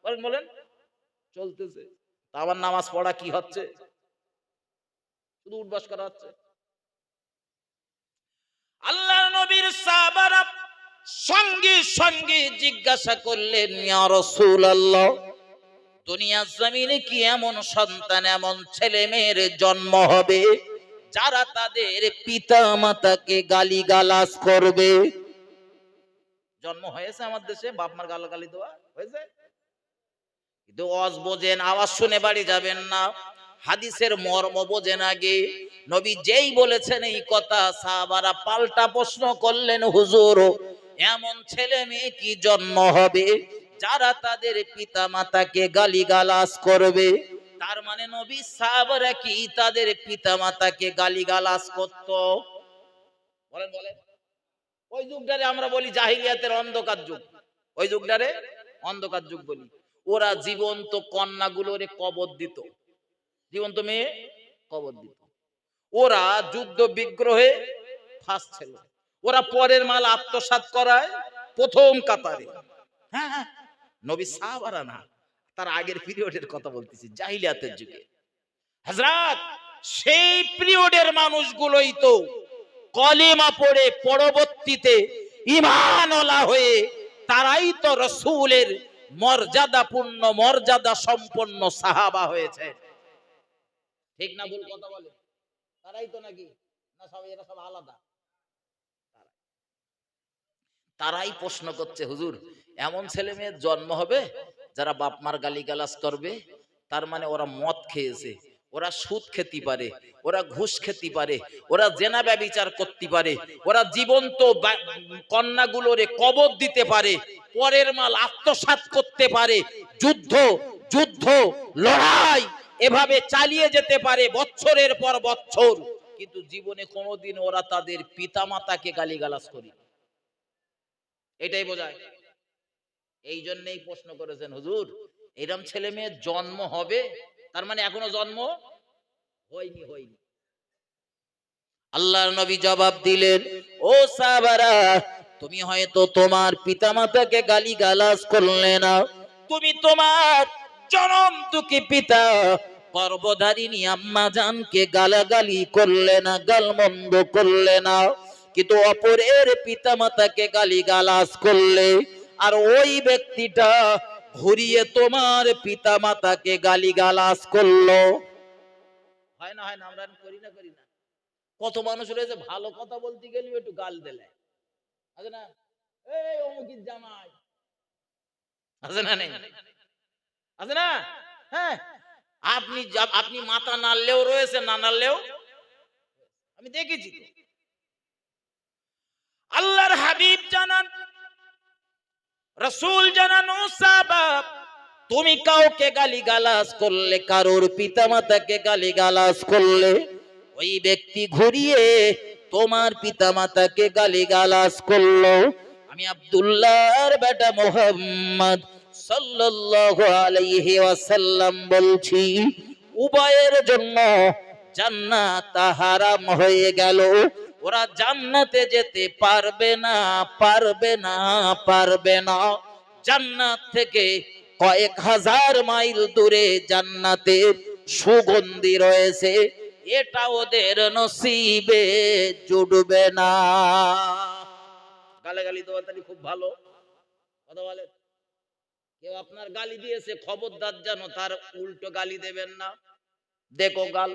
বলেন বলেন চলতেছে, তা আমার নামাজ পড়া কি হচ্ছে? শুধু উঠবাস করা হচ্ছে। আল্লাহর নবীর সাহাবারা সঙ্গে সঙ্গে জিজ্ঞাসা করলেন, ইয়া রাসূলুল্লাহ, দুনিয়ার জমিনে কি এমন সন্তান, এমন ছেলে মেয়ের জন্ম হবে যারা তাদের পিতা মাতাকে গালিগালাজ করবে? জন্ম হয়েছে আমার দেশে বাপ মার গালাগালি দেওয়া হয়েছে, কিন্তু ওয়াজ বোঝেন, আওয়াজ শুনে বাড়ি যাবেন না, হাদিসের মর্ম বোঝেন আগে। নবী যেই বলেছেন এই কথা, সাহাবারা পাল্টা প্রশ্ন করলেন, হুজুর এমন ছেলে মেয়ে কি জন্ম হবে যারা তাদের পিতা মাতাকে গালিগালাজ করবে? তার মানে নবী সাহাবারা কি তাদের পিতা মাতাকে গালিগালাজ করত? বলেন বলেন। ওই যুগটারে আমরা বলি জাহিলিয়াতের অন্ধকার যুগ, ওই যুগটারে অন্ধকার যুগ বলি। ওরা জীবন্ত কন্যাগুলোরে কবর দিত, জীবন্ত মেয়ে কবর দিত। ওরা যুদ্ধ বিগ্রহে ফাঁস ছিল, ওরা পরের মাল আত্মসাৎ করায় প্রথম কাতারে। হ্যাঁ হ্যাঁ, নবী সাহাবারা না, তার আগের পিরিয়ডের কথা বলতেছি, জাহিলিয়াতের যুগে। হযরত সেই পিরিয়ডের মানুষগুলোই তো কলেমা পড়ে পরবর্তীতে ঈমানওয়ালা হয়ে তারাই তো রাসূলের মর্যাদাপূর্ণ মর্যাদা সম্পন্ন সাহাবা হয়েছে। ঠিক না ভুল কথা বলে? তারাই তো নাকি, না সব এরা সব আলাদা? তারাই প্রশ্ন করছে, হুজুর এমন ছেলে মেয়ের জন্ম হবে যারা বাপ মার গালিগালাজ করবে? তার মানে ওরা মদ খেয়েছে, ওরা সুদ খেতে পারে, ওরা ঘুষ খেতে পারে, ওরা জেনা ব্যভিচার করতে পারে, ওরা জীবন্ত কন্যাগুলোরে কবর দিতে পারে, পরের মাল আত্মসাৎ করতে পারে, যুদ্ধ যুদ্ধ লড়াই এভাবে চালিয়ে যেতে পারে বছরের পর বছর, কিন্তু জীবনে কোনোদিন ওরা তাদের পিতামাতাকে গালিগালাজ করে। এটাই বোঝায়। এই জন্যই প্রশ্ন করেছেন, হুজুর এরম ছেলে মেয়ের জন্ম হবে, তার মানে এখনো জন্ম হয়নি হয়নি। আল্লাহর নবী জবাব দিলেন, ও সাহাবারা, তুমি হয়তো তোমার পিতামাতাকে গালিগালাজ করলে না, তুমি তোমার জনম দুঃখী পিতা গর্ভধারিণী আম্মা জানকে গালাগালি করলে না, গালমন্দ করলে না, কিন্তু অপরের পিতামাতাকে গালিগালাজ করলে। আর ওই ব্যক্তিটা ঘুরিয়ে তোমার পিতামাতাকে গালিগালাজ করলো। হয় না হয় না? আমরা করি না করি না? কত মানুষ রয়েছে ভালো কথা বলতে গেলে একটু গাল দিলে, আছে না? এই অমুকির জামাই, আছে না নেই? আছে না? হ্যাঁ, আপনি আপনি মাথা নাড়লেও রয়েছে, না নাড়লেও, আমি দেখেছি তো। আল্লাহর হাবিব জানান, রাসূল জানান, ও সাহাবা, তুমি কাউকে গালিগালাজ করলে, কারোর পিতামাতাকে গালিগালাজ করলে, ওই ব্যক্তি ঘুরিয়ে তোমার পিতামাতাকে গালিগালাজ করলো। আমি আব্দুল্লাহর বেটা মুহাম্মদ সাল্লাল্লাহু আলাইহি ওয়াসাল্লাম বলছি, উভয়ের জন্য জান্নাত হারাম হয়ে গেল। ওরা জান্নাতে যেতে পারবে না, পারবে না, পারবে না। জান্নাত থেকে কয়েক হাজার মাইল দূরে জান্নাতের সুগন্ধি রয়েছে, এটা ওদের নসিবে জুটবে না। গালাগালি দেওয়া তাহলে খুব ভালো কথা বলে। কেউ আপনার গালি দিয়েছে, খবরদার যেন তার উল্টো গালি দেবেন না। দেখো গাল,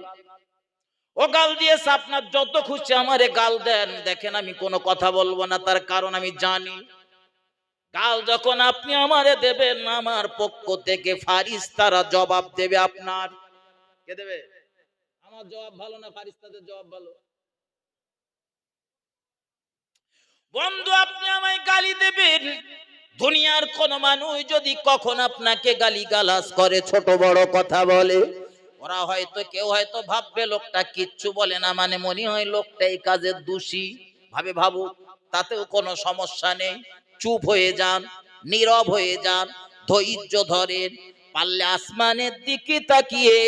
ও গাল দিয়েছে, আপনার যত খুশি আমারে গাল দেন, দেখেন আমি কোনো কথা বলবো না, তার কারণ আমি জানি গাল যখন আপনি আমারে দেবেন, আমার পক্ষ থেকে ফারিস্তারা জবাব দেবে। আপনার কে দেবে? আমার জবাব ভালো না ফারিস্তাদের জবাব ভালো? বন্ধু আপনি আমায় গালি দেবেন, দুনিয়ার কোন মানুষ যদি কখন আপনাকে গালিগালাজ করে, ছোট বড় কথা বলে, ওরা হয়তো কেউ হয়তো ভাববে লোকটা কিচ্ছু বলে না, মানে মনে হয় লোকটা এই কাজের দোষী, ভাবে ভাবুক, তাতেও কোনো সমস্যা নেই। চুপ হয়ে যান, নীরব হয়ে যান, ধৈর্য ধরেন, পারলে আসমানের দিকে তাকিয়ে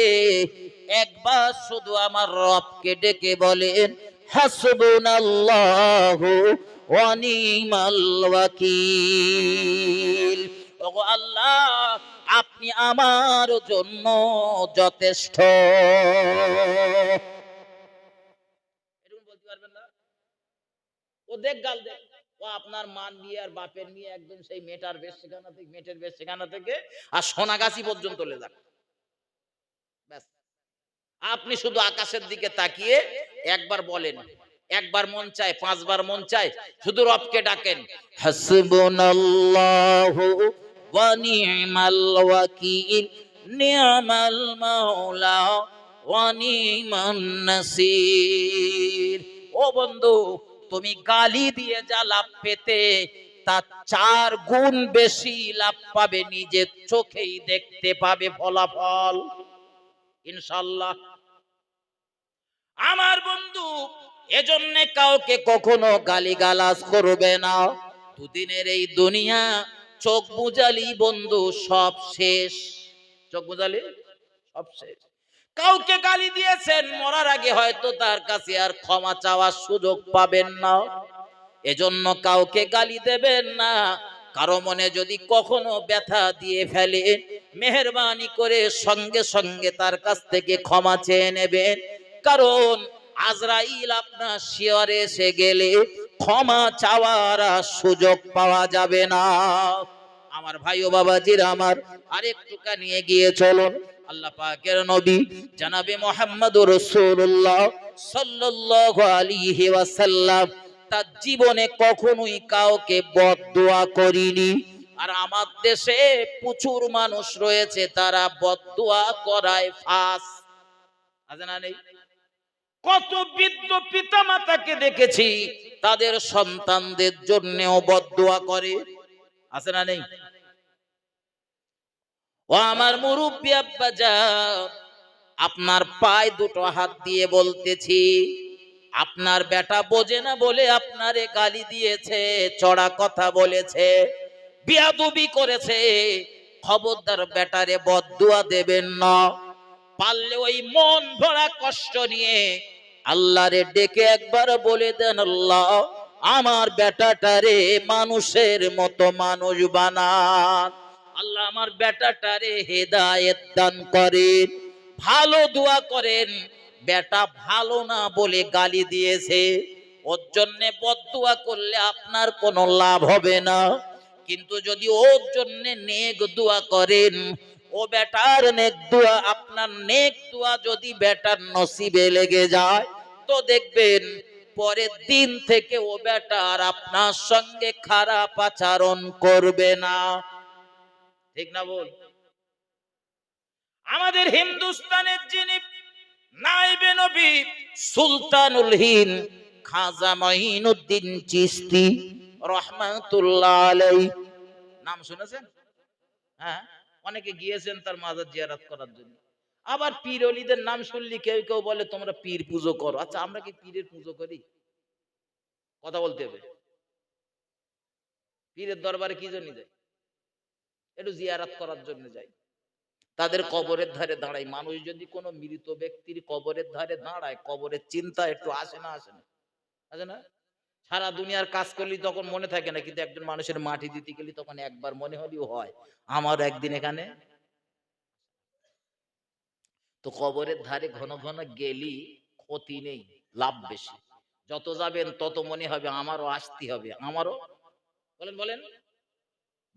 একবার শুধু আমার রবকে ডেকে বলেন, হাসবুনাল্লাহু ওয়া নি'মাল ওয়াকিল। ওগো আল্লাহ, আপনি আমার জন্য যথেষ্ট। এরকম বলতে পারবেন না? ও দেখ গাল দেখ, ও আপনার মান নিয়ে আর বাপের নিয়ে একদম সেই মেটার বেশ সেখানা থেকে আর সোনাগাছি পর্যন্ত চলে যান। ব্যাস, আপনি শুধু আকাশের দিকে তাকিয়ে একবার বলেন, একবার মন চায়, পাঁচবার মন চায়, শুধু রবকে ডাকেন, হাসবুনাল্লাহু ওয়া নি'মাল ওয়াকিল, নি'মাল মাওলা ওয়া নি'মান নাসির। ও বন্ধু, তুমি গালি দিয়ে যা লাভ পেতে তার 4 গুণ বেশি লাভ পাবে, নিজের চোখেই দেখতে পাবে ফলাফল ইনশাআল্লাহ। আমার বন্ধু, এজন্য কাউকে কখনো গালিগালাজ করবে না। দুদিনের এই দুনিয়া, চোখ বুজালি বন্ধু সব শেষ। চোখ বুজালি সব শেষ। কাউকে গালি দিয়েছেন, মরার আগে হয়তো তার কাছে আর ক্ষমা চাওয়ার সুযোগ পাবেন না। এজন্য কাউকে গালি দেবেন না। কারো মনে যদি কখনো ব্যথা দিয়ে ফেলে, মেহেরবানি করে সঙ্গে সঙ্গে তার কাছ থেকে ক্ষমা চেয়ে নেবেন। কারণ আজরাইল আপনার শিয়রে এসে গেলে ক্ষমা চাওয়ার আর সুযোগ পাওয়া যাবে না। আমার ভাই ও বাবাজিরা আমার, আরেকটুকা নিয়ে গিয়ে চলুন আল্লাহ পাকের নবী জনাবে মুহাম্মদুর রাসূলুল্লাহ সাল্লাল্লাহু আলাইহি ওয়াসাল্লাম তার জীবনে কখনোই কাউকে বদদুয়া করিনি। আর আমার দেশে প্রচুর মানুষ রয়েছে, তারা বদদুয়া করায় ফাঁস। আছে না নেই? কত বৃদ্ধ পিতা মাতাকে দেখেছি, তাদের সন্তানদের জন্যও বদদুয়া করে। আছে না নেই? ও আমার মুরব্বি আব্বাজান, আপনার পায়ে দুটো হাত দিয়ে বলতেছি, আপনার বেটা বোঝে না বলে আপনারে গালি দিয়েছে, চড়া কথা বলেছে, বিয়াদবি করেছে, খবরদার বেটারে বদদুয়া দেবেন না। পারলে ওই মন ভরা কষ্ট নিয়ে আল্লাহরে ডেকে একবার বলে দেন, আল্লাহ আমার বেটাটারে মানুষের মতো মানুষ বানান, আল্লাহ আমার বেটাটারে হেদায়েত দান করেন। ভালো দোয়া করেন। বেটা ভালো না বলে গালি দিয়েছে, ওর জন্য বদদুয়া করলে আপনার কোনো লাভ হবে না। কিন্তু যদি ওর জন্য নেক দোয়া করেন, ও বেটার নেক দোয়া, আপনার নেক দোয়া যদি বেটার নসিবে লেগে যায়, তো দেখবেন পরের দিন থেকে ও বেটার আপনার সঙ্গে খারাপ আচরণ করবে না। ঠিক না বল? আমাদের হিন্দুস্তানের যিনি নাইবে নবী সুলতানুল হিন্দ খাজা মঈনুদ্দিন চিশতি রহমাতুল্লাহ আলাইহি, নাম শুনেছেন? হ্যাঁ, অনেকে গিয়েছেন তার মাজার জিয়ারত করার জন্য। আবার পীর ওলিদের নাম শুনলি কেউ কেউ বলে তোমরা পীর পুজো করো। আচ্ছা, আমরা কি পীরের পুজো করি? কথা বলতে হবে। পীরের দরবারে কি জন্য যাই? একটু জিয়ারত করার জন্য যাই। তাদের কবরের ধারে দাঁড়াই। মানুষ যদি কোনো মৃত ব্যক্তির কবরের ধারে দাঁড়ায়, কবরের চিন্তা একটু আসে না? আসে না? আসে না? সারা দুনিয়ার কাজ করলি তখন মনে থাকে না, কিন্তু একজন মানুষের মাটি দিতে গেলি তখন একবার মনে হলেও হয় আমার একদিন এখানে। তো কবরের ধারে ঘন ঘন গেলি ক্ষতি নেই, লাভ বেশি। যত যাবেন তত মনে হবে আমারও আসতে হবে, আমারও। বলেন বলেন,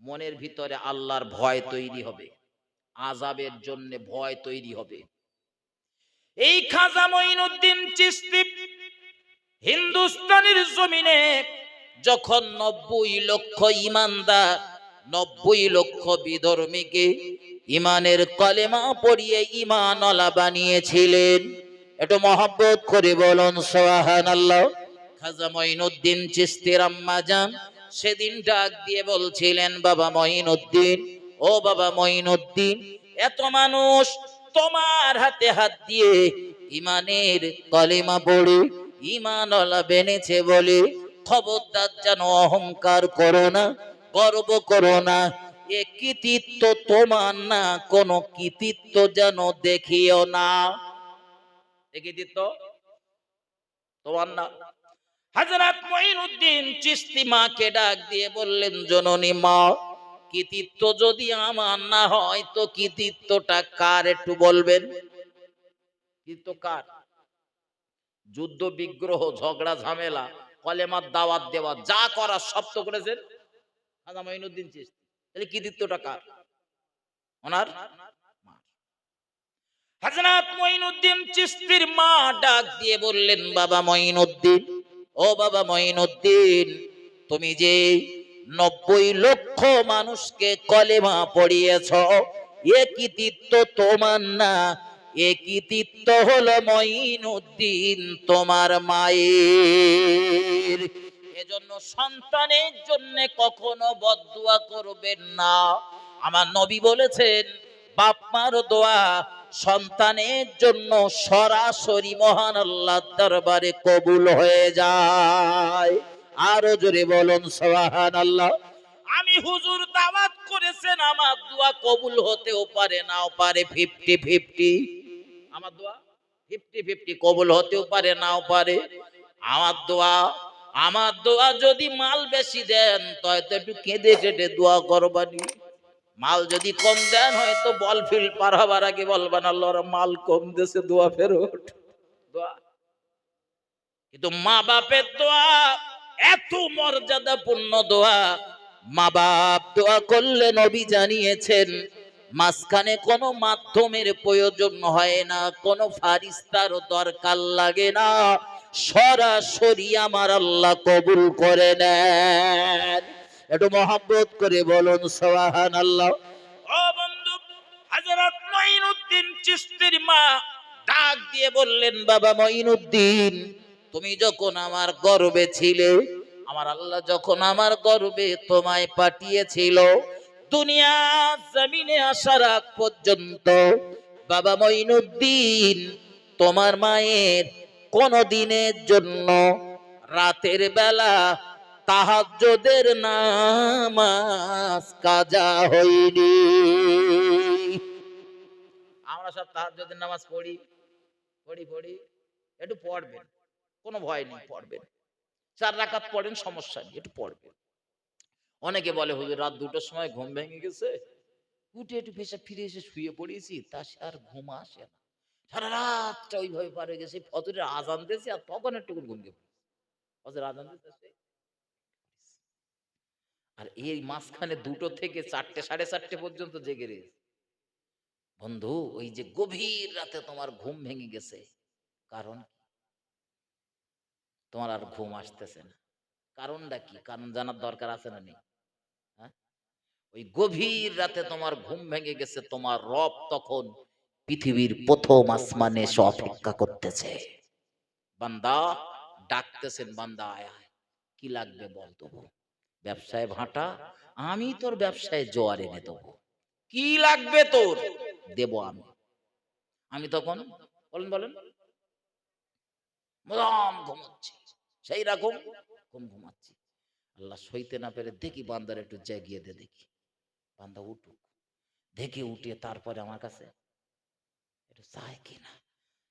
মনের ভিতরে আল্লাহর ভয় তৈরি হবে, আযাবের জন্য ভয় তৈরি হবে। এই খাজা মঈনুদ্দিন চিশতি হিন্দুস্তানের জমিনে যখন ৯০ লক্ষ ইমানদার, ৯০ লক্ষ বিধর্মীকে ইমানের কলেমা পড়িয়ে ইমানওয়ালা বানিয়েছিলেন, একটু মহব্বত করে বলুন সুবহানাল্লাহ। খাজা মঈনুদ্দিন চিশতির আম্মা জান সেদিন ডাক দিয়ে বলছিলেন, বাবা মঈনুদ্দিন, ও বাবা মঈনুদ্দিন, এত মানুষ তোমার হাতে হাত দিয়ে ইমানের কলেমা পড়ে ইমানওয়ালা বেনেছে বলে খবরদার যেন অহংকার করো না, গর্ব করো না। এ কৃতিত্ব তোমার না, কোন কৃতিত্ব যেন দেখিও না। এ কৃতিত্ব তোমার না। হযরত মঈনুদ্দিন চিশতি মাকে ডাক দিয়ে বললেন, জননী মা, কৃতিত্ব যদি আমার না হয় তো কৃতিত্বটা কার একটু বলবেন? কৃতিত্ব কার? যুদ্ধ বিগ্রহ ঝগড়া ঝামেলা কলেমার দাওয়াত দেওয়া, যা করা সব তো করেছেন খাজা মঈনুদ্দিন চিশতি। তাহলে কৃতিত্বটা কার? ওনার মা। হযরত মঈনুদ্দিন চিশতির মা ডাক দিয়ে বললেন, বাবা মঈনুদ্দিন, ও বাবা মঈনুদ্দিন, তুমি যে 90 লক্ষ মানুষকে কলেমা পড়িয়েছ, এ কৃতিত্ব তোমার না, এ কৃতিত্ব হলো মঈনুদ্দিন তোমার মায়ের। এজন্য সন্তানের জন্য কখনো বদদুয়া করবেন না। আমার নবী বলেছেন, বাপ মার দোয়া সন্তানের জন্য সরাসরি মহান আল্লাহর দরবারে কবুল হয়ে যায়। আরো জোরে বলুন সুবহানাল্লাহ। আমি হুজুর দাওয়াত করেছেন, আমার দোয়া কবুল হতেও পারে নাও পারে, 50-50। আমার দোয়া 50-50 কবুল হতেও পারে নাও পারে। আমার দোয়া যদি মাল বেশি দেন তো একটু কেঁদে কেটে দোয়া করবানি। মাল যদি কম দেন হয়তো বল ফিল্ড পার হবার আগে বলবেন, আল্লাহর মাল কম দেশে দোয়া ফেরত। দোয়া কিন্তু মা বাপের দোয়া এত মর্যাদাপূর্ণ দোয়া। মা বাপ দোয়া করলে নবী জানিয়েছেন মাঝখানে কোনো মাধ্যমের প্রয়োজন হয় না, কোনো ফারিস্তার দরকার লাগে না, সরাসরি আমার আল্লাহ কবুল করে নেন। একটু মহব্বত করে বলুন সুবহানাল্লাহ। ও বন্ধু, হযরত মঈনুদ্দিন চিশতির মা ডাক দিয়ে বললেন, বাবা মঈনুদ্দিন, তুমি যখন আমার গর্ভে ছিলে, আমার আল্লাহ যখন আমার গর্ভে তোমায় পাঠিয়েছিল, দুনিয়া জমিনে আসার আগ পর্যন্ত বাবা মঈনুদ্দিন তোমার মায়ের কোন দিনের জন্য রাতের বেলা তাহাজ্জুদের নামাজ কাজা হয়নি। আমরা সব তাহাজ্জুদের নামাজ পড়ি, একটু পড়বেন, কোনো ভয় নেই, পড়বেন। 4 রাকাত পড়েন, সমস্যা নেই, একটু পড়বেন। অনেকে বলে হুজুর রাত 2টার সময় ঘুম ভেঙে গেছে, উঠে একটু পেশাব ফিরে এসে শুয়ে পড়েছি, তা সে আর ঘুম আসে না, সারা রাতটা ওইভাবে পার হয়ে গেছে। ফজরের আজান দিয়েছে আর তখন একটু ঘুম গেছে, ফজরের আজান দিয়েছে। আর এই মাঝখানে 2টো থেকে 4টে 4:30 পর্যন্ত জেগে রয়েছে। বন্ধু, ওই যে গভীর রাতে তোমার ঘুম ভেঙে গেছে, কারণ তোমার আর ঘুম আসতেছে না, কারণটা কি? কারণ জানার দরকার আছে না নেই? হ্যাঁ, ওই গভীর রাতে তোমার ঘুম ভেঙে গেছে, তোমার রব তখন পৃথিবীর প্রথম আসমানে এসে অপেক্ষা করতেছে। বান্দা ডাকতেছেন, বান্দা আয় আয়, কি লাগবে বল দেবো। ব্যবসায় ভাটা, আমি তোর ব্যবসায় জোয়ার এনে দেবো। কি লাগবে তোর, দেব আমি। আমি তখন বলেন মরাম ঘুমাচ্ছি, সেই রকম ঘুমাচ্ছি। আল্লাহ সইতে না পেরে দেখি বান্দার একটু জাগিয়ে দে, দেখি বান্দা উঠুক, দেখে উঠিয়ে তারপরে আমার কাছে একটু চায় কিনা।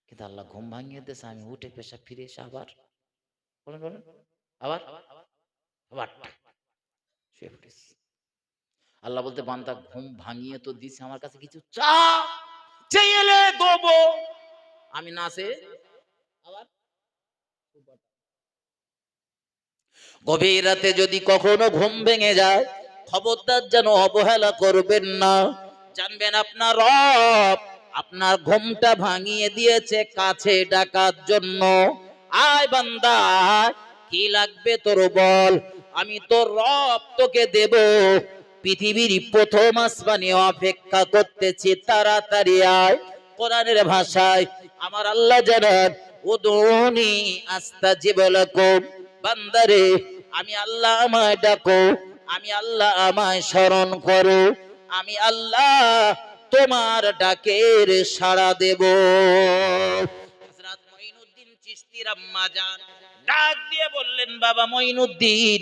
কিন্তু আল্লাহ ঘুম ভাঙিয়ে দিয়েছে, আমি উঠে পেশা ফিরে এসে আবার বলেন আবার শুয়ে পড়েছি। আল্লাহ বলতে, বান্দা ঘুম ভাঙিয়ে তো দিছে, আমার কাছে কিছু চা, চেয়েলে দেবো, আমি না সে আবার। গভীর রাতে যদি কখনো ঘুম ভেঙে যায়, খবরদার যেন অবহেলা করবেন না। জানবেন আপনার রব আপনার ঘুমটা ভাঙিয়ে দিয়েছে কাছে ডাকার জন্য। আয় বান্দা, কি লাগবে তোর বল, আমি তোর রব তোকে দেব। পৃথিবীর প্রথম আসমানে অপেক্ষা করতেছি, তাড়াতাড়ি আয়। কোরআনের ভাষায় আমার আল্লাহ জানান, উদুনি আস্তাজিব লাকুম। বান্দারে, আমি আল্লাহ আমায় ডাকো, আমি আল্লাহ আমায় স্মরণ করো, আমি আল্লাহ তোমার ডাকের সাড়া দেব। হযরত মঈনুদ্দিন চিশতির আম্মা জান ডাক দিয়ে বললেন, বাবা মঈনুদ্দিন,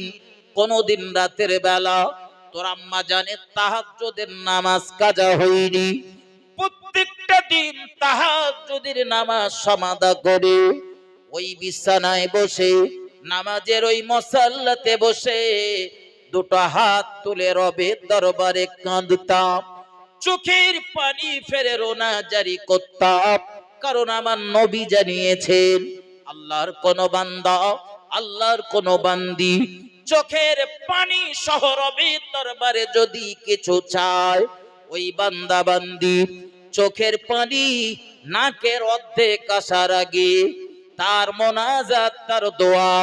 কোনদিন রাতের বেলা তোর আম্মা জানের তাহাজ্জুদের নামাজ কাজা হয়নি? প্রত্যেকটা দিন তাহাজ্জুদের নামাজ সমাদা করে ওই বিছানায় বসে, নামাজের ওই মুসাল্লাতে বসে 2টো হাত তুলে রবের দরবারে কাঁদতাম, চোখের পানি ফেলে রোনা জারি করতাম। কারণ আমার নবী জানিয়েছেন, আল্লাহর কোন বান্দা আল্লাহর কোন বান্দি চোখের পানি সহ রবের দরবারে যদি কিছু চায়, ওই বান্দা বান্দি চোখের পানি নাকের অর্ধেক আসার আগে তার মোনাজাত, তার দোয়া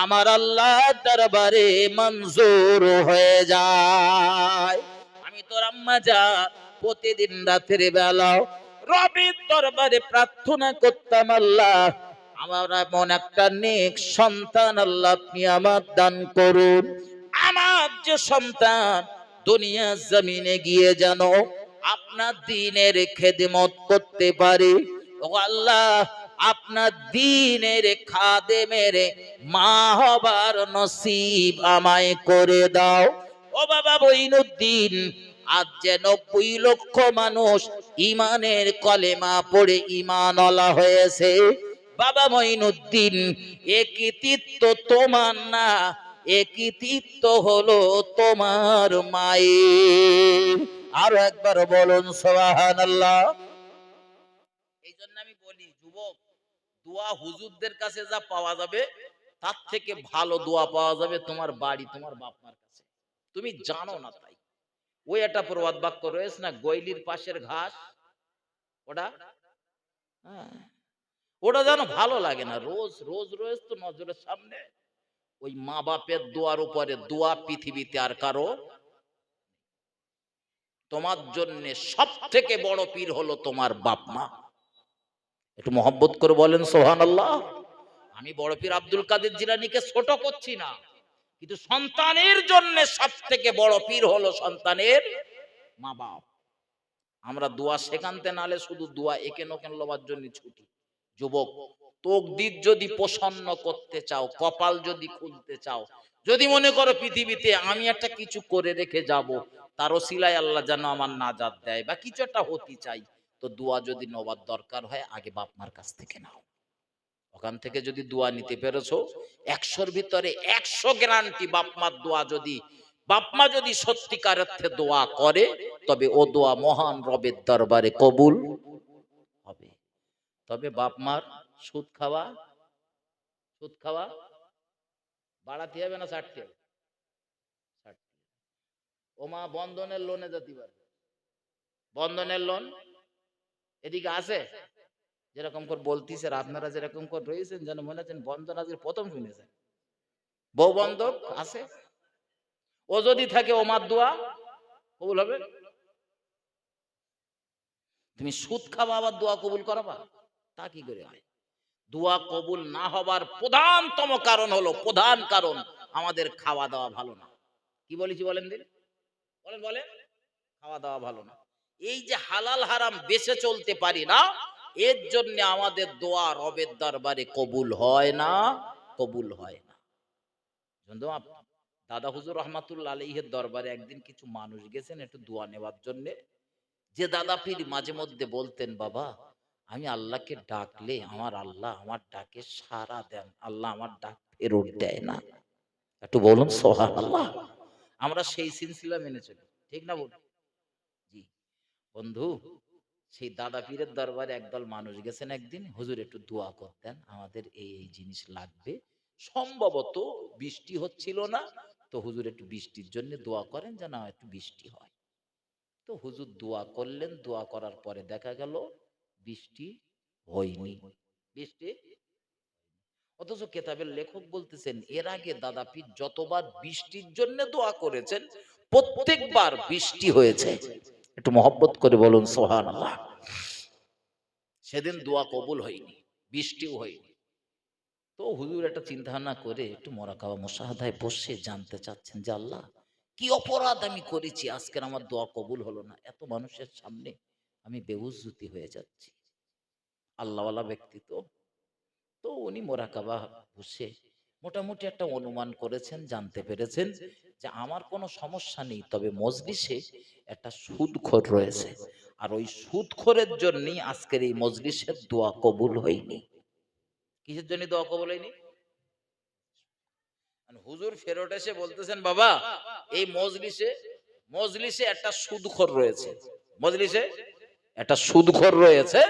আমার আল্লাহ দরবারে মঞ্জুর হয়ে যায়। আমি তোর আম্মা যা প্রতিদিন রাতের বেলা রবের দরবারে প্রার্থনা করতাম, আল্লাহ আমার এমন একটা নেক সন্তান আল্লাহ আপনি আমার দান করুন। আমার যে সন্তান দুনিয়া জমিনে গিয়ে যেন আপনার দ্বীনের খেদমত করতে পারে। ও আল্লাহ, আপনার দ্বীনের খাদেমের মা হবার নসিব আমায় করে দাও। ও বাবা মঈনুদ্দিন, আজ যে 90 লক্ষ মানুষ ইমানের কলেমা পড়ে ঈমানওয়ালা হয়েছে। বাবা মঈনুদ্দিন, এ কৃতিত্ব তোমার না, এ কৃতিত্ব হলো তোমার মায়ের। আরো একবার বলুন সুবহানাল্লাহ। এই জন্য আমি বলি যুবক, দোয়া হুজুরদের কাছে যা পাওয়া যাবে তার থেকে ভালো দোয়া পাওয়া যাবে তোমার বাড়ি, তোমার বাপ মার কাছে। তুমি জানো না তাই। ওই একটা প্রবাদ বাক্য রয়েছে না, গইলির পাশের ঘাস, ওটা হ্যাঁ, ওটা যেন ভালো লাগে না। রোজ রোজ রোজ তো নজরের সামনে। ওই মা বাপের দোয়ার উপরে দোয়া পৃথিবীতে আর কারো। তোমার জন্য সব থেকে বড় পীর হলো তোমার বাপ মা। একটু মহব্বত করে বলেন সুবহানাল্লাহ। আমি বড় পীর আব্দুল কাদের জিলানীকে ছোট করছি না, কিন্তু সন্তানের জন্য সব থেকে বড় পীর হলো সন্তানের মা বাপ। আমরা দোয়া শেখানতে নালে শুধু দোয়া একে নকেন লবার জন্য ছুটি। যুবক, তকদির যদি প্রসন্ন করতে চাও, কপাল যদি খুলতে চাও, যদি মনে করো পৃথিবীতে আমি একটা কিছু করে রেখে যাব, তার ওসিলায় আল্লাহ যেন আমার নাজাত দেয় বা কিছু একটা হতে চাই, তো দোয়া যদি নেওয়ার দরকার হয় আগে বাপ মার কাছ থেকে নাও। ওখান থেকে যদি দোয়া নিতে পেরেছো, 100-র ভিতরে 100 গ্যারান্টি বাপ মার দোয়া যদি, বাপ মা যদি সত্যিকার অর্থে দোয়া করে, তবে ও দোয়া মহান রবের দরবারে কবুল হবে। তবে বাপ মার সুদ খাওয়া, সুদ খাওয়া বাড়াতে হবে না ছাড়তে হবে? ও মা বন্ধনের লোনে যেতে পারবে, বন্ধনের লোন এদিকে আছে যেরকম করে বলতিছে, আপনারা যেরকম করে রয়েছেন যেন মনে হচ্ছেন বন্ধন আজকে প্রথম শুনেছেন। বউ বন্ধক আছে, ও যদি থাকে ও মার দোয়া কবুল হবে। তুমি সুদ খাওয়া আবার দোয়া কবুল করাবা, তা কি করে হয়? দোয়া কবুল না হবার প্রধানতম কারণ হলো, প্রধান কারণ আমাদের খাওয়া দাওয়া ভালো না। কি বলেছি বলেন দিন, বলেন বলেন, খাওয়া দাওয়া ভালো না। এই যে হালাল হারাম বেঁচে চলতে পারি না, এর জন্য আমাদের দোয়া রবের দরবারে কবুল হয় না, কবুল হয় না। দাদা হুজুর রহমাতুল্লাহ আলাইহির দরবারে একদিন কিছু মানুষ গেছেন একটু দোয়া নেওয়ার জন্য। যে দাদা পীর মাঝে মধ্যে বলতেন, বাবা আমি আল্লাহকে ডাকলে আমার আল্লাহ আমার ডাকে সাড়া দেন, আল্লাহ আমার ডাক ফেরত দেয় না। একটু বলুন সুবহানাল্লাহ। আমরা সেই সিলসিলা মেনে চলি, ঠিক না বলুন? জি বন্ধু, সেই দাদা পীরের দরবারে একদল মানুষ গেছেন একদিন, হুজুর একটু দোয়া করতেন, আমাদের এই এই জিনিস লাগবে। সম্ভবত বৃষ্টি হচ্ছিল না, তো হুজুর একটু বৃষ্টির জন্য দোয়া করেন যেন একটু বৃষ্টি হয়। তো হুজুর দোয়া করলেন, দোয়া করার পরে দেখা গেল বৃষ্টি হয়নি, বৃষ্টি। অথচ কেতাবের লেখক বলতেছেন এর আগে দাদা পীর যতবার বৃষ্টির জন্য দোয়া করেছেন প্রত্যেকবার বৃষ্টি হয়েছে। একটু মহব্বত করে বলুন সুবহানাল্লাহ। সেদিন দোয়া কবুল হয়নি, বৃষ্টিও হয়নি। তো হুজুর একটা চিন্তা ভাবনা করে একটু মোরাকাবা মুশাহাদায় বসে জানতে চাচ্ছেন যে আল্লাহ কি অপরাধ আমি করেছি আজকের আমার দোয়া কবুল হলো না, এত মানুষের সামনে আমি বেউজ্জতি হয়ে যাচ্ছি। আল্লাহওয়ালা ব্যক্তি তো, তো উনি মোরাকাবা বসে মোটামুটি একটা অনুমান করেছেন, জানতে পেরেছেন যে আমার কোনো সমস্যা নেই, তবে মজলিসে একটা সুদখোর রয়েছে, আর ওই সুদখোরের জন্যই আজকের এই মজলিসের দোয়া কবুল হয়নি। কিসের জন্য দোয়া কবুল হয়নি? হুজুর ফেরত এসে বলতেছেন, বাবা এই মজলিসে একটা সুদখোর রয়েছে, মজলিসে একটা সুদখোর রয়েছে,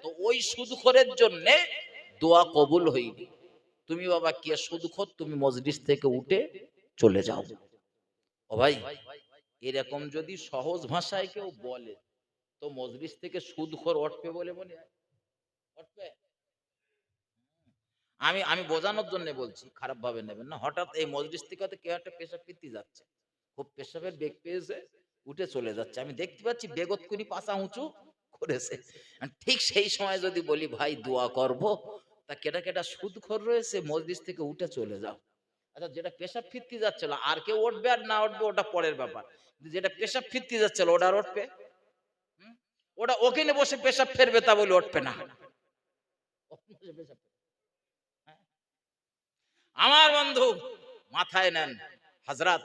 তো ওই সুদখোরের জন্য দোয়া কবুল হয়নি। তুমি বাবা কি সুদখোর, তুমি মজলিস থেকে উঠে চলে যাও। ও ভাই, এরকম যদি সহজ ভাষায় কেউ বলে তো মজলিস থেকে সুদখোর উঠবে বলে মনে হয়? উঠবে? আমি আমি বোঝানোর জন্য বলছি, খারাপ ভাবে নেবেন না। হঠাৎ এই মজলিস থেকে হয়তো কেউ একটা পেশাব ফিরতে যাচ্ছে, খুব পেশাবের বেগ পেয়েছে, উঠে চলে যাচ্ছে, আমি দেখতে পাচ্ছি বেগত করে পাছা উঁচু করেছে। আর ঠিক সেই সময় যদি বলি ভাই দোয়া করব, তা কেটা কেটা সুদখোর রয়েছে, মজলিস থেকে উঠে চলে যাও। আচ্ছা, যেটা পেশাব ফিরতে যাচ্ছিল আর কেউ উঠবে আর না উঠবে ওটা পরের ব্যাপার, কিন্তু যেটা পেশাব ফিরতে যাচ্ছিল ওটা আর উঠবে? হুম? ওটা ওখানে বসে পেশাব ফেরবে তা বলে উঠবে না। ওখানে বসে পেশাব ফেরবে। হ্যাঁ? আমার বন্ধু মাথায় নেন হাজরাত,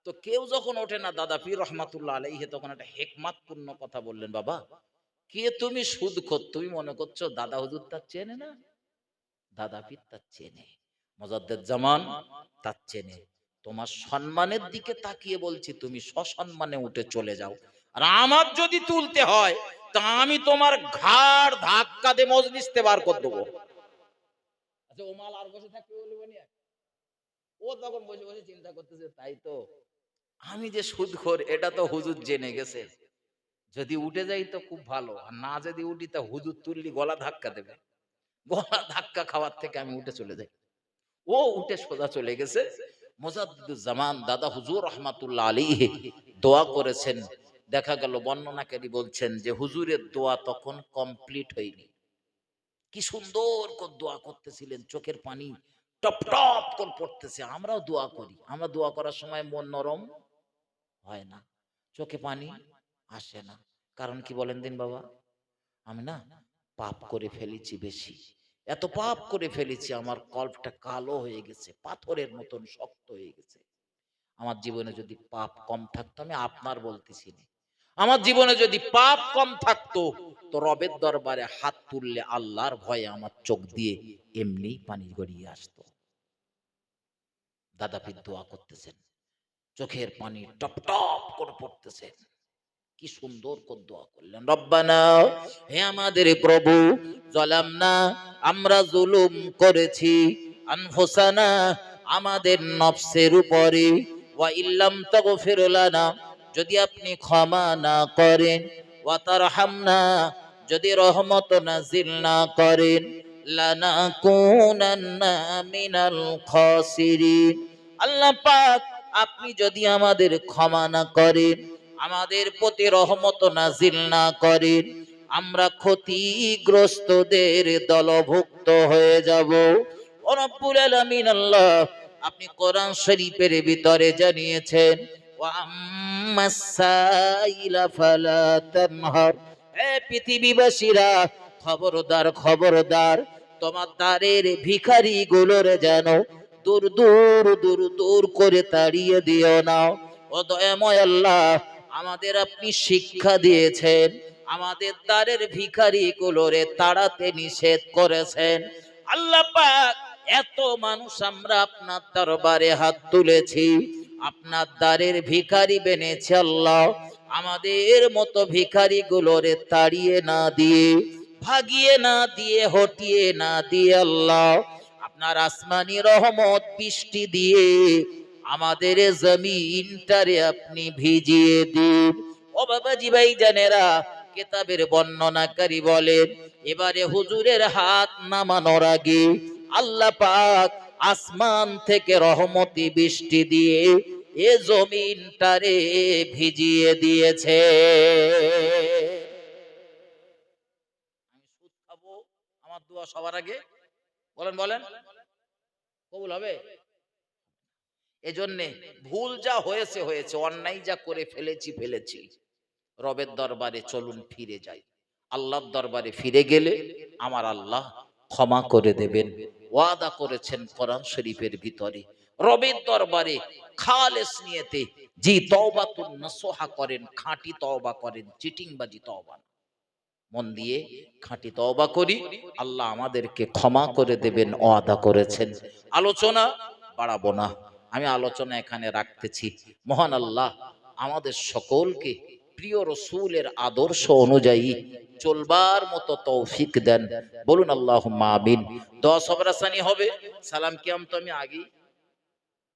তো কেউ যখন ওঠে না দাদা পীর রহমাতুল্লাহ আলাইহি তখন একটা হিকমতপূর্ণ কথা বললেন, বাবা কে তুমি সুদখোর, তুমি মনে করছো দাদা হুজুর তার চেনে না? দাদা পীর তার চেনে, মুজাদ্দেদ জামান তার চেনে। তোমার সম্মানের দিকে তাকিয়ে বলছি তুমি সসম্মানে উঠে চলে যাও, আর আমার যদি তুলতে হয় তা আমি তোমার ঘাড় ধাক্কা দিয়ে মজলিসতে বার করে দেবো। আচ্ছা, ও মাল আর বসে থাকতে বলবো না? ও তখন বসে বসে চিন্তা করতেছে, তাই তো আমি যে সুদখোর এটা তো হুজুর জেনে গেছে, যদি উঠে যাই তো খুব ভালো, আর না যদি উঠি তা হুজুর তুললি গলা ধাক্কা দেবে, গলা ধাক্কা খাওয়ার থেকে আমি উঠে চলে যাই। ও উঠে সোজা চলে গেছে। মুজাদ্দিদুজ্জামান দাদা হুজুর রহমাতুল্লাহ আলাইহি দোয়া করেছেন। দেখা গেল বর্ণনাকারী বলছেন যে হুজুরের দোয়া তখন কমপ্লিট হয়নি, কি সুন্দর করে দোয়া করতেছিলেন, চোখের পানি টপ টপ করে পড়তেছে। আমরাও দোয়া করি, আমরা দোয়া করার সময় মন নরম হয় না, চোখে পানি আসে না। কারণ কি বলেন দিন বাবা? আমি না পাপ করে ফেলেছি বেশি, এত পাপ করে ফেলেছি আমার কল্পটা কালো হয়ে গেছে, পাথরের মতন শক্ত হয়ে গেছে। আমার জীবনে যদি পাপ কম থাকতো, আমি আপনার বলতেছি না, আমার জীবনে যদি পাপ কম থাকতো তো রবের দরবারে হাত তুললে আল্লাহর ভয়ে আমার চোখ দিয়ে এমনি পানি গড়িয়ে আসতো। দাদা পীর দোয়া করতেছেন, চোখের পানি টপ টপ করে পড়তেছে, কি সুন্দর করে দোয়া করলেন, রব্বানা হে আমাদের প্রভু, জালামনা আমরা জুলুম করেছি, আনফুসানা আমাদের নফসের উপরে, ওয়া ইল্লাম তাগফির লানা যদি আপনি ক্ষমা না করেন, ওয়া তারহামনা যদি রহমত নাজিল না করেন, লানাকুনান্না মিনাল খাসিরিন। আল্লাহ পাক আপনি যদি আমাদের ক্ষমা না করেন, আমাদের প্রতি রহমত নাজিল না করেন, আমরা ক্ষতিগ্রস্তদের দলভুক্ত হয়ে যাব। ও রব্বুল আলামিন আল্লাহ, আপনি কোরআন শরীফের ভিতরে জানিয়েছেন, ওয়া আম্মাস সাইলা ফালা তানহার, হে পৃথিবীবাসীরা খবরদার খবরদার, তোমার দ্বারের ভিখারি গুলোর যেন দূর দূর দূর দূর করে তাড়িয়ে দিও না। ও দয়াময় আল্লাহ, আমাদের আপনি শিক্ষা দিয়েছেন, আমাদের দ্বারের ভিখারি গুলোরে তাড়াতে নিষেধ করেছেন। আল্লাহ পাক এত মানুষ আমরা আপনার দরবারে হাত তুলেছি, আপনার দ্বারের ভিখারি বেনেছে আল্লাহ, আমাদের মতো ভিখারি গুলোরে তাড়িয়ে না দিয়ে, ভাগিয়ে না দিয়ে, হটিয়ে না দিয়ে আল্লাহ আপনার আসমানি রহমত বৃষ্টি দিয়ে আমাদের জমিনটারে আপনি ভিজিয়ে দিন। ও বাবাজি ভাই জানেরা, কিতাবের বর্ণনাকারী বলেন, এবারে হুজুরের হাত নামানোর আগে আল্লাহ পাক আসমান থেকে রহমতি বৃষ্টি দিয়ে এ জমিনটারে ভিজিয়ে দিয়েছে। আমি সুদ খাবো, আমার দোয়া সবার আগে বলেন বলেন কবুল হবে? এজন্যে ভুল যা হয়েছে হয়েছে, অন্যায় যা করে ফেলেছি ফেলেছি, রবের দরবারে চলুন ফিরে যাই। আল্লাহর দরবারে ফিরে গেলে আমার আল্লাহ ক্ষমা করে দেবেন, ওয়াদা করেছেন কোরআন শরীফের ভিতরে। রবের দরবারে খালেস নিয়তে জি তওবাতুন নাসুহা করেন, খাঁটি তওবা করেন, চিটিংবাজি তওবা না, মন দিয়ে খাঁটি তওবা করি, আল্লাহ আমাদেরকে ক্ষমা করে দেবেন, ওয়াদা করেছেন। আলোচনা বাড়াবো না, আমি আলোচনা এখানে রাখতেছি। মহান আল্লাহ আমাদের সকলকে প্রিয় রসুলের আদর্শ অনুযায়ী চলবার মতো তৌফিক দেন। বলুন আল্লাহুম্মা আমিন। দোয়া সবরাসানি হবে। সালাম কিয়াম তো আমি আগেই